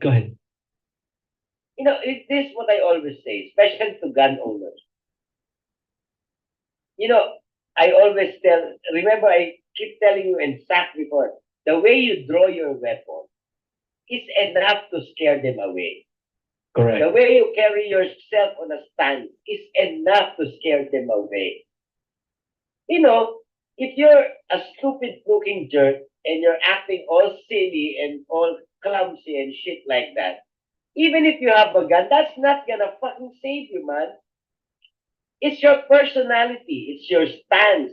This is what I always say, especially to gun owners. I always remember I keep telling you and Zach before, the way you draw your weapon is enough to scare them away. Correct. The way you carry yourself on a stand is enough to scare them away. If you're a stupid looking jerk and you're acting all silly and all clumsy and shit like that, even if you have a gun, that's not gonna fucking save you, man. It's your personality. It's your stance.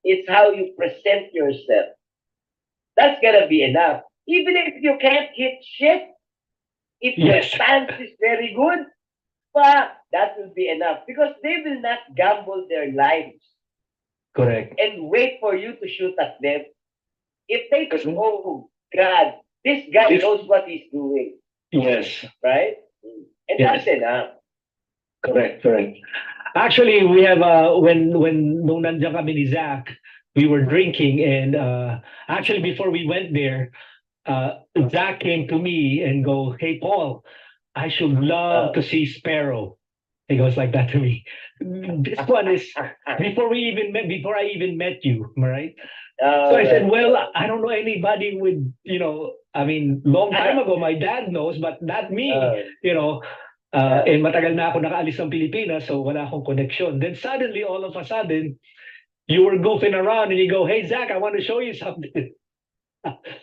It's how you present yourself. That's gonna be enough. Even if you can't hit shit, if your Yes. stance is very good, that will be enough. Because they will not gamble their lives Correct. and wait for you to shoot at them. If they think, oh God, this guy knows what he's doing, Yes. right? And Yes. that's enough. Correct. Actually, we have nung nandiyan kami ni Zach, we were drinking and actually before we went there, Zach came to me and go, "Hey Paul, I should love to see Sparrow." He goes like that to me. This one is before I even met you, right? So I said, well, I don't know anybody with, I mean, long time ago, my dad knows, but not me, and matagal na ako nakaalis ng Pilipinas, so wala akong connection. Then suddenly, all of a sudden, you were goofing around and you go, "Hey Zach, I want to show you something."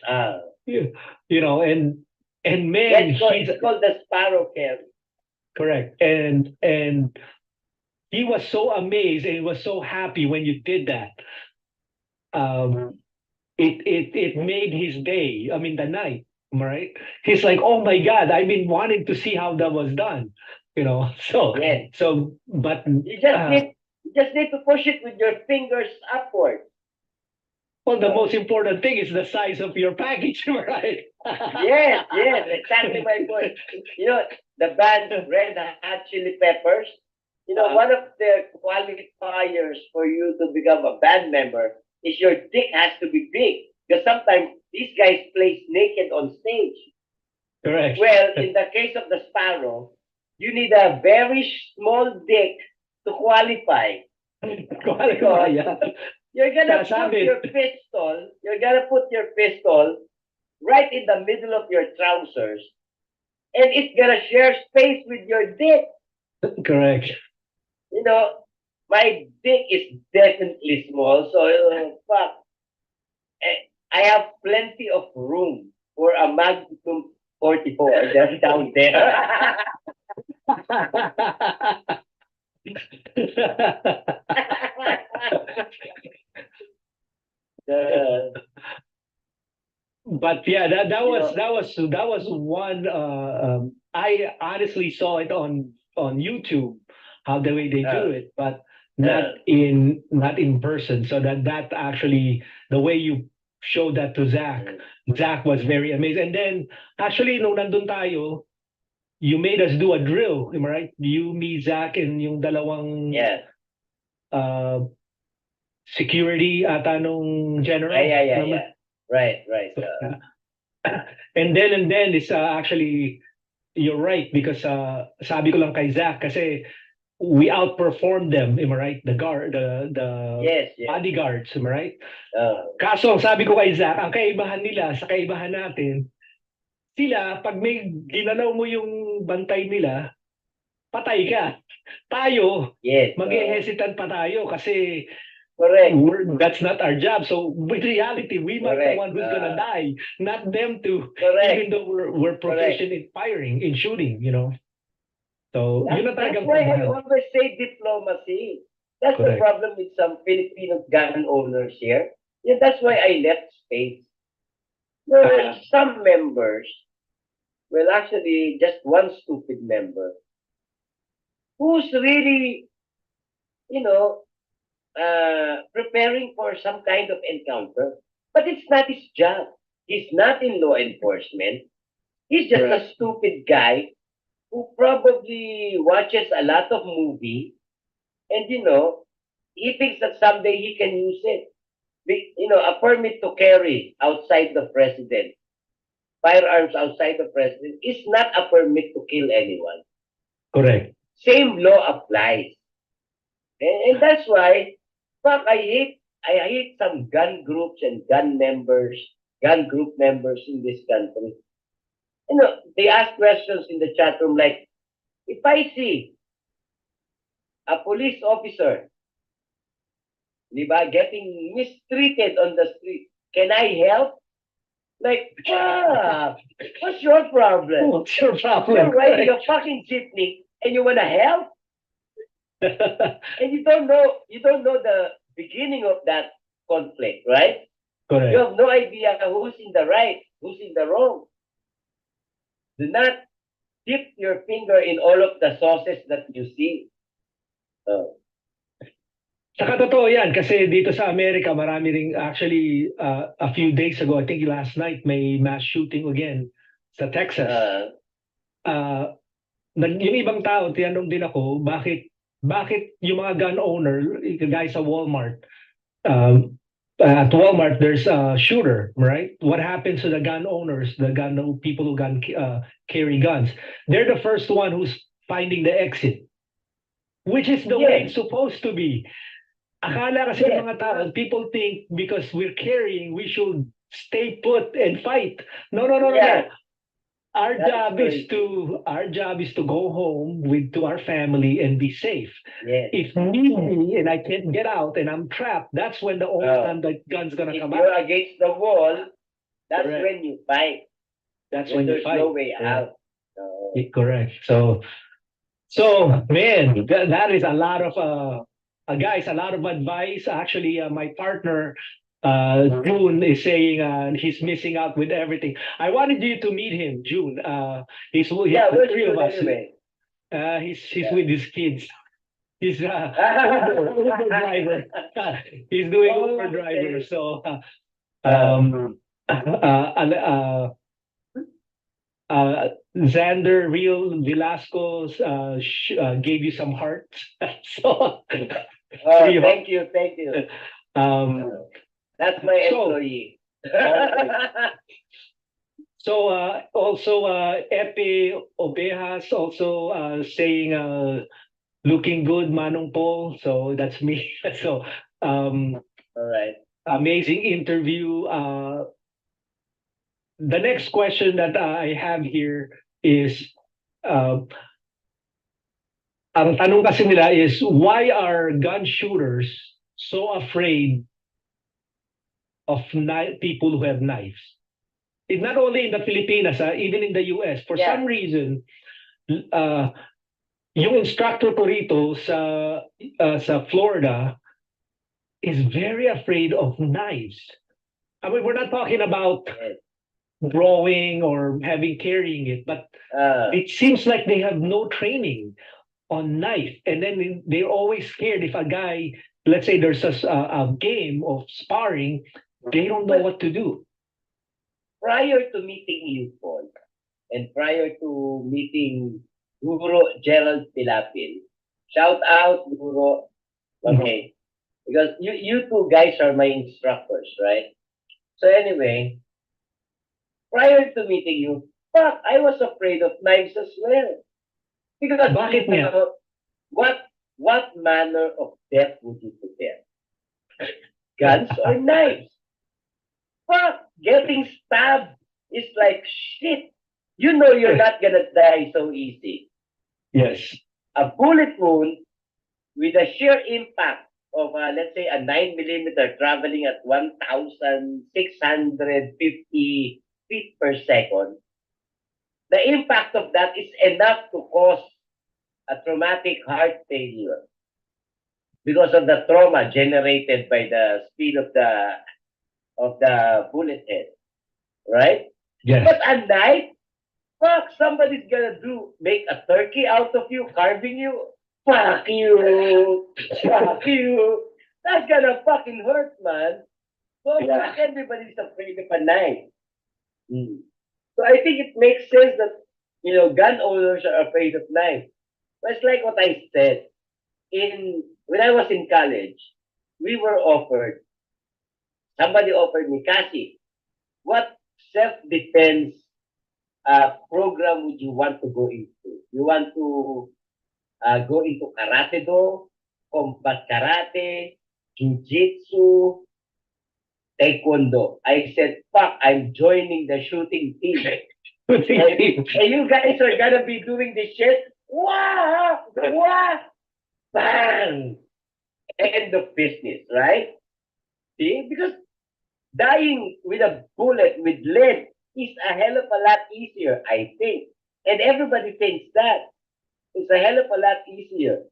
Ah, You know, and man, it's called the sparrow carry. correct. And he was so amazed and he was so happy when you did that. Um, it made his day. I mean, the night, right? He's like, "Oh my God, I've been wanting to see how that was done." You know, Yes. but uh, You just need to push it with your fingers upward. well, the most important thing is the size of your package, right? Yes, yes, exactly my point. You know, the band Red Hot Chili Peppers, you know, one of the qualifiers for you to become a band member is your dick has to be big. Because sometimes these guys play naked on stage. Correct. Well, in the case of the Sparrow, you need a very small dick to qualify. Qualify, yeah. You're gonna put Sasabi. your pistol right in the middle of your trousers, and it's gonna share space with your dick. Correct. You know, my dick is definitely small, so fuck. I have plenty of room for a Magnum 44 just down there. Uh, But yeah, that you was know, that was one. I honestly saw it on YouTube how the way they do uh, it, but uh, not in person. So that actually the way you showed that to Zach, Zach was very amazed. And then actually nung nandun tayo, you made us do a drill, am I right? You, me, Zach, and yung dalawang yeah. uh, security ata nung general. Yeah. Right, right. And then it's actually you're right because sabi ko lang kay Zach kasi we outperformed them, am I right? The Yes, yes. bodyguards, am I right? Uh, Kaso ang sabi ko kay Zach, ang kaibahan nila sa kaibahan natin, sila pag may ginalaw mo yung bantay nila, patay ka. Tayo, yes. mag-hesitant pa tayo kasi Correct. that's not our job. So with reality, we might the Correct. one who's gonna die, not them to. Correct. Even though we're proficient in firing, in shooting, you know. So yun na That's talagang why I kaibahan. always say diplomacy. That's the Correct. problem with some Filipino gun owners here. Yeah, that's why I left space. There are some members, well, actually, just one stupid member, who's really, you know, preparing for some kind of encounter. But it's not his job. He's not in law enforcement. He's just a stupid guy who probably watches a lot of movie and, he thinks that someday he can use it. A permit to carry outside the president, firearms outside the president, is not a permit to kill anyone. Correct. Same law applies. And that's why, fuck, I hate some gun groups and gun group members in this country. They ask questions in the chat room like, if I see a police officer, di ba, getting mistreated on the street, can I help? Like, what's your problem? What's your problem? You're riding a fucking jeepney and you wanna help? And you don't know the beginning of that conflict, right? Correct. You have no idea who's in the right, who's in the wrong. Do not dip your finger in all of the sauces that you see. Saka totoo yan kasi dito sa Amerika marami ring actually a few days ago, I think last night may mass shooting again sa Texas. Yung ibang tao tinanong din ako bakit yung mga gun owner, guys sa Walmart, at Walmart there's a shooter, right? What happens to the gun owners, people who carry guns? They're the first one who's finding the exit, which is the way it's supposed to be. Akala kasi ng mga tao, people think because we're carrying, we should stay put and fight. No. Our That is job is crazy. to go home to our family and be safe. Yes. If need be and I can't get out and I'm trapped, that's when the old standard gun's gonna If come you're out. against the wall, that's Correct. when you fight. That's When when you there's fight. no way Correct. out. So, Correct. So man, that is a lot of guys, a lot of advice. Actually, my partner June is saying he's missing out with everything. I wanted you to meet him, June. He's yeah, the where's three of June us. anyway? He's Yeah. with his kids. He's Uber driver. He's doing Oh, Uber driver. okay. So Uh, um, Xander Real Velasco gave you some hearts. So oh, three thank you, thank you. um, That's my so employee. so also Epe Obejas also saying looking good, Manong Paul. So that's me. So um, All right. amazing interview. The next question that I have here is, uh, ang tanong kasi nila is, why are gun shooters so afraid of people who have knives? Not only in the Philippines, even in the US. For Yeah. some reason, uh, yung instructor ko rito sa Florida is very afraid of knives. I mean, we're not talking about Yes. drawing or having carrying it, but it seems like they have no training on knife, and then they're always scared if a guy, let's say there's a game of sparring, they don't know what to do. Prior to meeting you, Paul, and prior to meeting Guru Gerald Pilapil, shout out Guru. Okay. Because you two guys are my instructors, right? So anyway, prior to meeting you, fuck, I was afraid of knives as well. Because Bakit nga? what what manner of death would you prepare? Guns or knives? Fuck, getting stabbed is like shit. You know you're not gonna die so easy. Yes. A bullet wound with a sheer impact of let's say a 9 millimeter traveling at 1,650 feet per second, the impact of that is enough to cause a traumatic heart failure because of the trauma generated by the speed of the bullet head, right? Yes. But at night, fuck, somebody's gonna make a turkey out of you, carving you. Fuck you, fuck you. That's gonna fucking hurt, man. So Yeah. everybody's afraid of a knife. So I think it makes sense that gun owners are afraid of knives. But it's like what I said. When I was in college, we were offered. Somebody offered me, CAsie, what self-defense program would you want to go into? You want to go into karate do, combat karate, jiu-jitsu, taekwondo. I said, fuck, I'm joining the shooting team. And you guys are gonna be doing this shit. Wah! Wah! Bang! End of business, right? See? Because dying with a bullet with lead is a hell of a lot easier, I think. And everybody thinks that. It's a hell of a lot easier.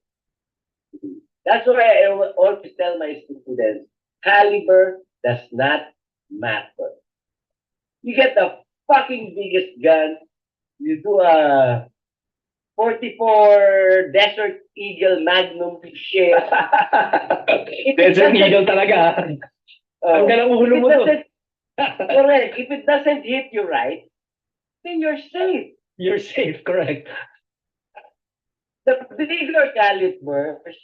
That's why I always tell my students, caliber does not matter. You get the fucking biggest gun, you do a 44 Desert Eagle Magnum shit. Desert Eagle talaga. Ang galang ulo mo to. Correct. If it doesn't hit you right, then you're safe. You're safe, correct. The bigger calibers,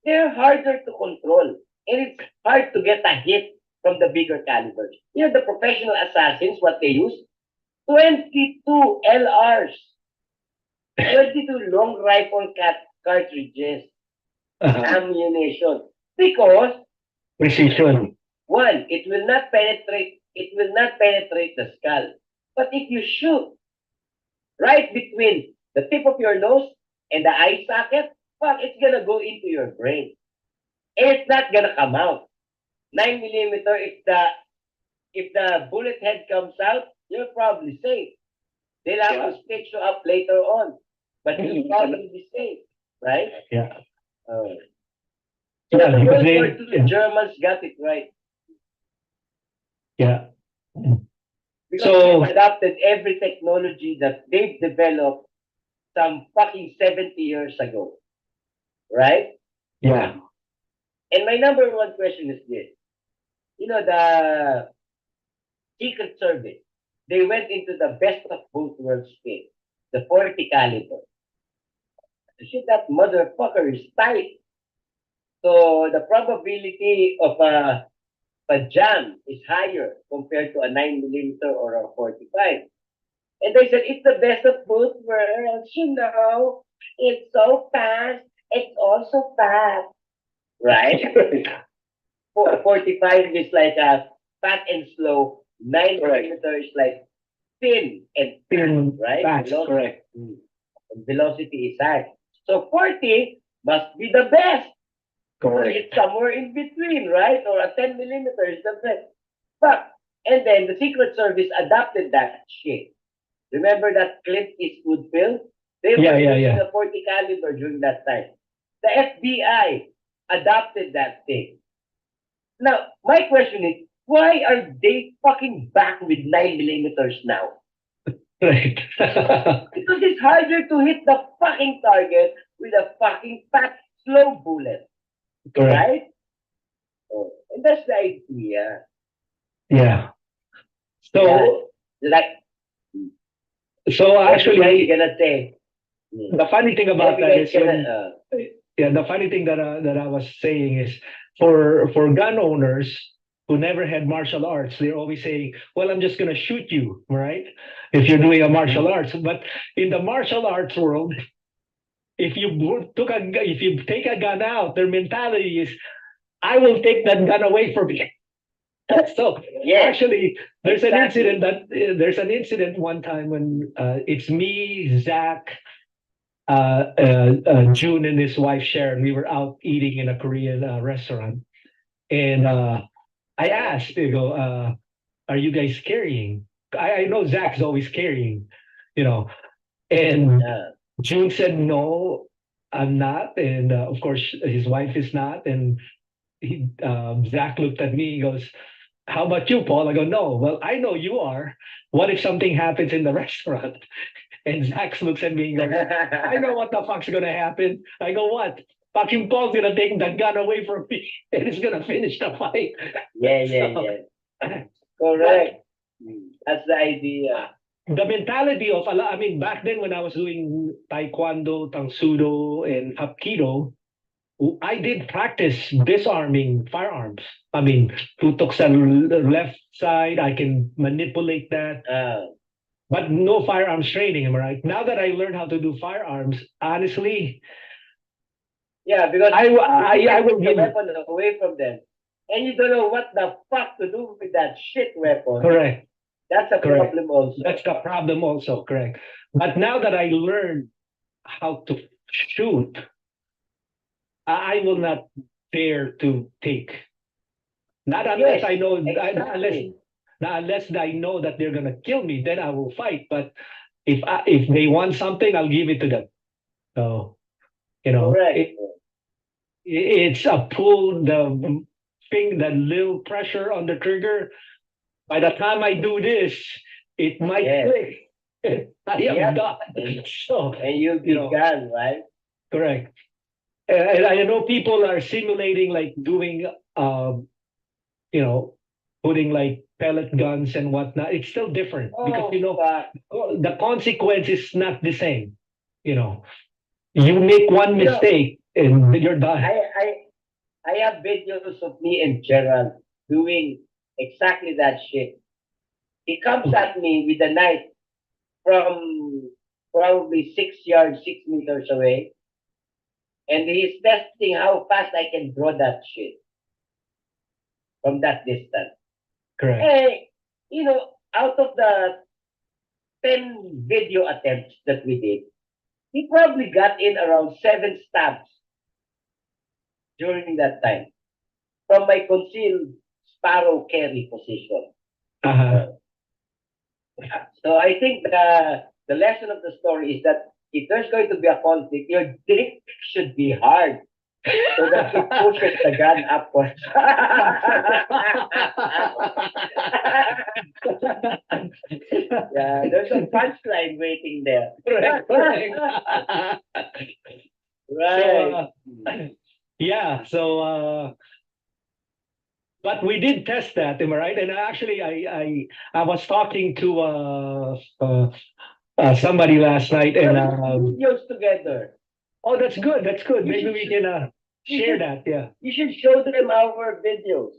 they're harder to control. And it's hard to get a hit from the bigger calibers. The professional assassins, what they use, 22 LRs, 22 long rifle cartridges, ammunition. Because precision. one, it will not penetrate the skull. But if you shoot right between the tip of your nose and the eye socket, fuck, it's gonna go into your brain. And it's not gonna come out. 9 millimeter, if the bullet head comes out, you're probably safe. They'll have to stitch you up later on. But you'll probably be safe, right? Yeah. Oh. So Yeah, the because World they- War II Germans got it right. Yeah. Because So- they've adopted every technology that they've developed some fucking 70 years ago. Right? Yeah. And my number one question is this. You know, the Secret Service, they went into the best of both worlds thing, the 40 caliber. Shit, that motherfucker is tight. So the probability of a jam is higher compared to a 9 millimeter or a 45. And they said, it's the best of both worlds, you know. It's so fast. It's also fast. Right? 45 is like a fat and slow. 9 millimeter is like thin and Thin, right? fast, Velocity. correct. And velocity is high. So 40 must be the best. Or Correct. it's somewhere in between, right? Or a 10 millimeter is the best. But, and then the Secret Service adopted that shit. Remember that Clint Eastwood film? They were using a 40 caliber during that time. The FBI adopted that thing. Now, my question is, why are they fucking back with 9 millimeters now? Right. Because it's harder to hit the fucking target with a fucking fat, slow bullet. Correct. Right? Oh, and that's the idea. Yeah. So, Like, so what actually, you gonna say? the funny thing about that Every is guy's when, the funny thing that I was saying is for gun owners who never had martial arts, they're always saying, "Well, I'm just gonna shoot you," right? If you're doing a martial arts, but in the martial arts world, if you take a gun out, their mentality is, "I will take that gun away from you." So Yeah. actually, there's Exactly. there's an incident one time when it's me, Zach, June, and his wife Sharon. We were out eating in a Korean restaurant, and I asked, "Are you guys carrying?" I know Zach's always carrying, and June said, "No, I'm not," and of course his wife is not, and Zach looked at me. He goes, "How about you, Paul?" I go, "No, well, I know you are. What if something happens in the restaurant?" And Zach looks at me and goes, "I know what the fuck's gonna happen." I go, "What?" "Fucking Paul's gonna take the gun away from me and he's gonna finish the fight." Yeah. Correct. That's the idea. The mentality of, I mean, back then when I was doing Taekwondo, Tang Sudo, and Hapkido, I did practice disarming firearms. I mean, tutok sa left side, I can manipulate that. But no firearms training, am I right? Now that I learned how to do firearms, honestly, Yeah, because I will the give. weapon away from them. And you don't know what the fuck to do with that shit weapon. Correct. That's a Correct. problem also. That's the problem also, correct. But now that I learned how to shoot, I will not dare to take. Not unless Yes, I know, exactly. unless I know that they're gonna kill me, then I will fight. But if they want something, I'll give it to them. So, Correct. it's a pull the thing, that little pressure on the trigger. By the time I do this, it might click. I am done. So, And you'll be gone, right? correct. And I know people are simulating, like doing, putting like pellet guns and whatnot. It's still different because fuck. the consequence is not the same. You make one mistake and you're done. I have videos of me and Gerald doing exactly that shit. He comes at me with a knife from probably 6 yards, 6 meters away. And he's testing how fast I can draw that shit from that distance. Correct. Hey, out of the 10 video attempts that we did, he probably got in around 7 stabs during that time from my concealed sparrow carry position. Uh-huh. So I think the lesson of the story is that if there's going to be a conflict, your dick should be hard so that it pushes the gun upwards. Yeah, there's a punchline waiting there. Correct, correct. Right. Yeah, so but we did test that, am I right? And actually, I was talking to somebody last night, and Videos together. oh, that's good. That's good. You Maybe should- we can share that. Yeah. You should show them our videos.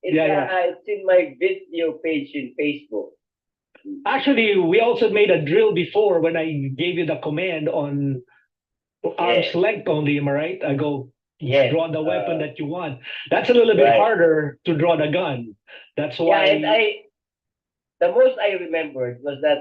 It's, Yeah. It's in my video page in Facebook. Actually, we also made a drill before when I gave you the command on arm's Yes. length only. Am I right? I go Yes. draw the weapon that you want. That's a little bit Right. harder to draw the gun. That's Yeah, why. and the most I remembered was that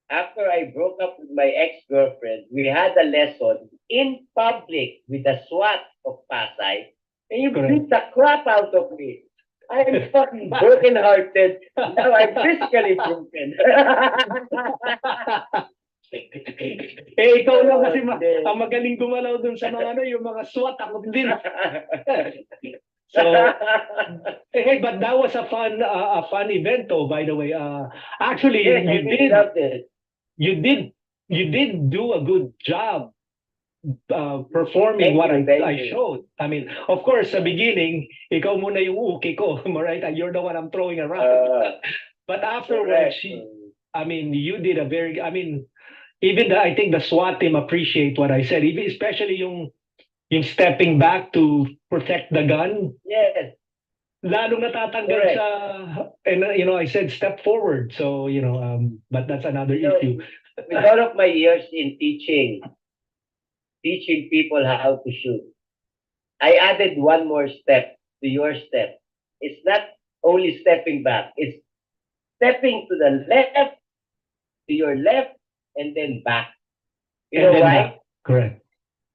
after I broke up with my ex-girlfriend, we had a lesson in public with the SWAT of Pasay, and you Correct. beat the crap out of me. I'm fucking broken-hearted. Now I'm physically broken. Eh, ikaw lang kasi ang magaling gumalaw dun sa mga yung mga SWAT, ako din. So, hey, but that was a fun event, though. By the way, actually, Yes, I really loved it. you did do a good job performing Thank what you, thank I you. showed. I mean, of course, sa beginning, ikaw muna yung uki ko, right? You're the one I'm throwing around. But afterwards, Correct. I mean, you did a very, I mean, even I think the SWAT team appreciate what I said, even especially yung stepping back to protect the gun. Yes. Lalong natatanggal Correct. sa, and I said step forward. So, but that's another You know, issue. With all of my years in teaching people how to shoot, I added one more step to your step. It's not only stepping back, it's stepping to the left, to your left, and then back. You And know then why? back. Correct.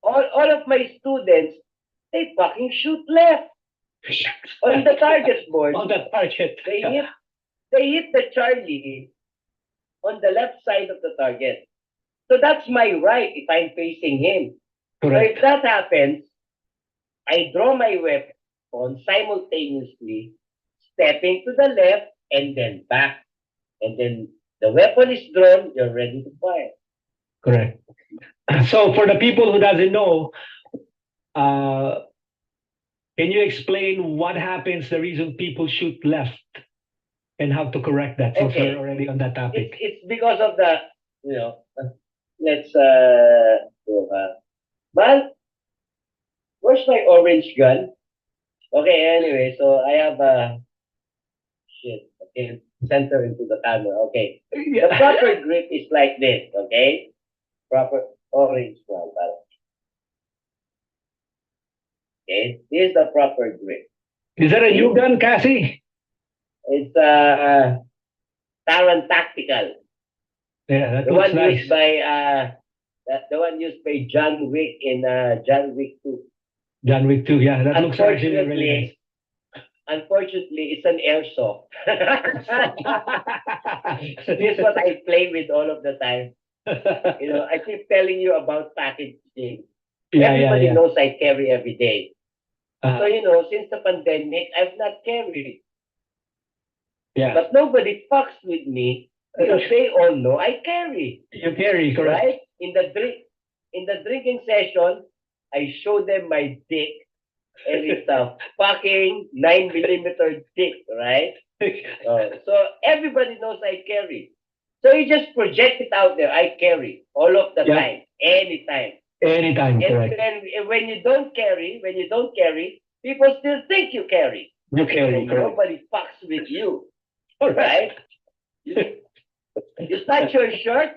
All of my students, they fucking shoot left. On the target board, On the target. they hit the Charlie on the left side of the target. So that's my right if I'm facing him. So Correct. if that happens, I draw my weapon simultaneously, stepping to the left and then back. And then the weapon is drawn, you're ready to fire. Correct. So for the people who doesn't know, can you explain what happens, the reason people shoot left, and how to correct that since Okay. we're already on that topic? It's because of the, let's Mal, where's my orange gun? Okay, anyway, so I have shit, okay, center into the camera, okay. The proper grip is like this, okay? Proper orange one, okay? This is the proper grip. Is that a new gun, CAsie? It's Taran Tactical. Yeah, that The looks one nice. used by the one used by John Wick in John Wick 2. John Wick 2, yeah, that looks actually really nice. Unfortunately, it's an airsoft. This is what I play with all of the time. I keep telling you about packaging. Everybody knows I carry every day. So, since the pandemic, I've not carried. Yeah. But nobody fucks with me because they all know I carry. You carry, correct? Right? In the drinking session, I show them my dick. And it's a fucking 9mm dick, right? So everybody knows I carry. So you just project it out there. I carry all of the time, anytime. Anytime, And correct. then when you don't carry, people still think you carry. You carry, So correct. nobody fucks with you, All right? You touch your shirt,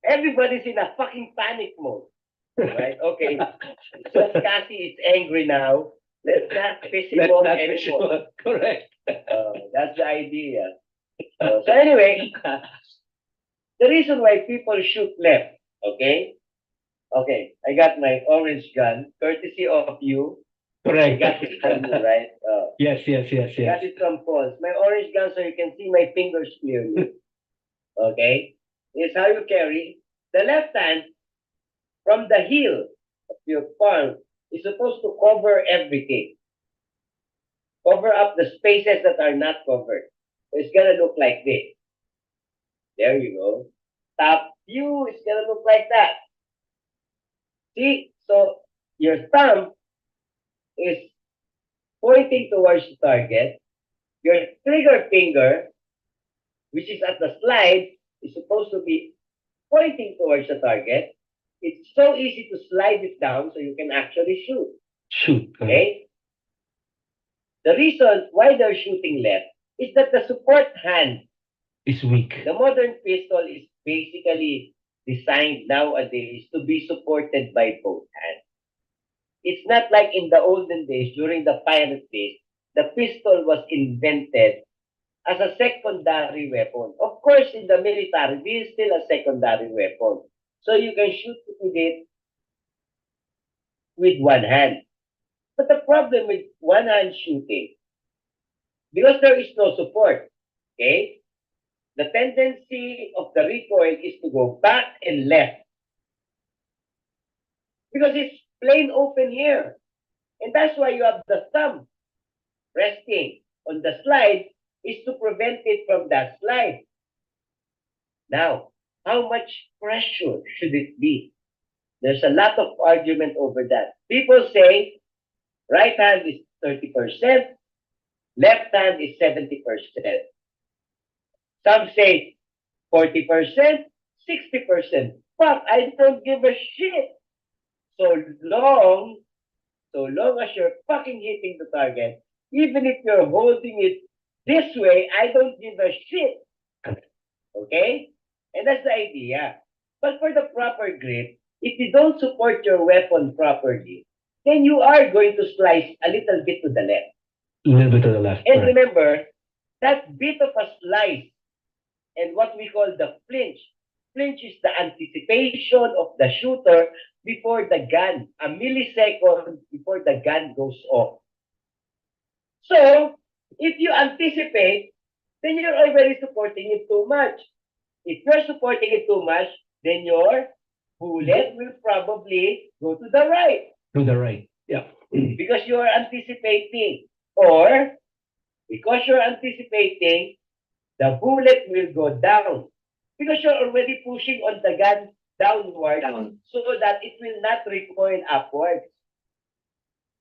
everybody's in a fucking panic mode, right? Okay. So CAsie is angry now. Let's not piss him Let's off not anymore. correct. That's the idea. So anyway, The reason why people shoot left, okay? Okay, I got my orange gun, courtesy of you. I Correct. got it from you, right? Yes, yes, yes, I got yes. it from Paul's. My orange gun so you can see my fingers clearly. Okay? Is how you carry. The left hand from the heel of your palm is supposed to cover everything. Cover up the spaces that are not covered. So it's gonna look like this. There you go. Top view is gonna look like that. See? So your thumb is pointing towards the target. Your trigger finger, which is at the slide, is supposed to be pointing towards the target. It's so easy to slide it down so you can actually shoot. Shoot. Correct. Okay? The reason why they're shooting left is that the support hand, It's weak. the modern pistol is basically designed nowadays to be supported by both hands. It's not like in the olden days, during the pirate days, the pistol was invented as a secondary weapon. Of course, in the military, this is still a secondary weapon. So you can shoot with it with one hand. But the problem with one hand shooting, because there is no support, okay? The tendency of the recoil is to go back and left. Because it's plain open here. And that's why you have the thumb resting on the slide is to prevent it from that slide. Now, how much pressure should it be? There's a lot of argument over that. People say right hand is 30%, left hand is 70%. Some say 40%, 60%. Fuck, I don't give a shit. So long as you're fucking hitting the target, even if you're holding it this way, I don't give a shit. Okay? And that's the idea. But for the proper grip, if you don't support your weapon properly, then you are going to slice a little bit to the left. A little bit to the left. And Correct. remember, that bit of a slice and what we call the flinch. Flinch is the anticipation of the shooter before the gun, a millisecond before the gun goes off. So, if you anticipate, then you're already supporting it too much. If you're supporting it too much, then your bullet will probably go to the right To the right. Yeah. because you are anticipating. Or, because you're anticipating, the bullet will go down because you're already pushing on the gun downward so that it will not recoil upwards.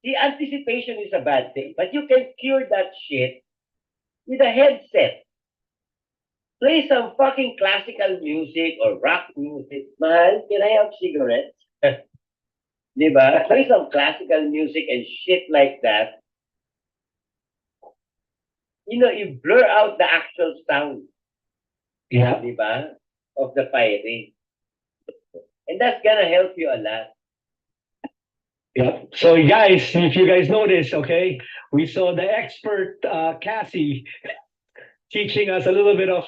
The anticipation is a bad thing, but you can cure that shit with a headset. Play some fucking classical music or rock music. Mahal, can I have cigarettes? Diba? Play some classical music and shit like that. You know, you blur out the actual sound. Yeah. Diba? Of the firing. And that's gonna help you a lot. Yeah. So guys, if you guys notice, okay, we saw the expert CAsie teaching us a little bit of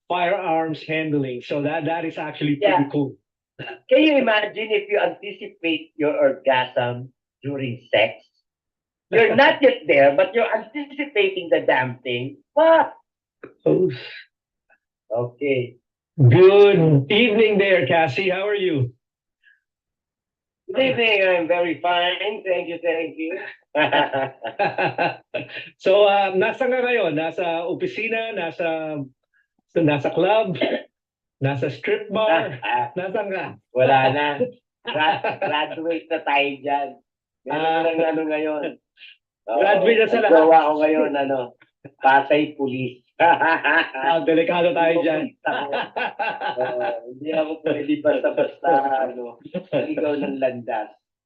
firearms handling. So that is actually pretty Yeah. cool. Can you imagine if you anticipate your orgasm during sex? You're not yet there, but you're anticipating the damn thing. Fuck! Okay. Good evening there, CAsie. How are you? Good evening. I'm very fine. Thank you, thank you. So, nasa nga ngayon? Nasa opisina? Nasa club? Nasa strip bar? Nasa nga? Wala na. Graduate na tayo dyan. Meron lang ano ngayon. Oo, Graduate na sa lahat. nagawa ko ngayon, Pasay Police. Delikado tayo dyan. Hindi ako pwede basta-basta, ikaw ng landas.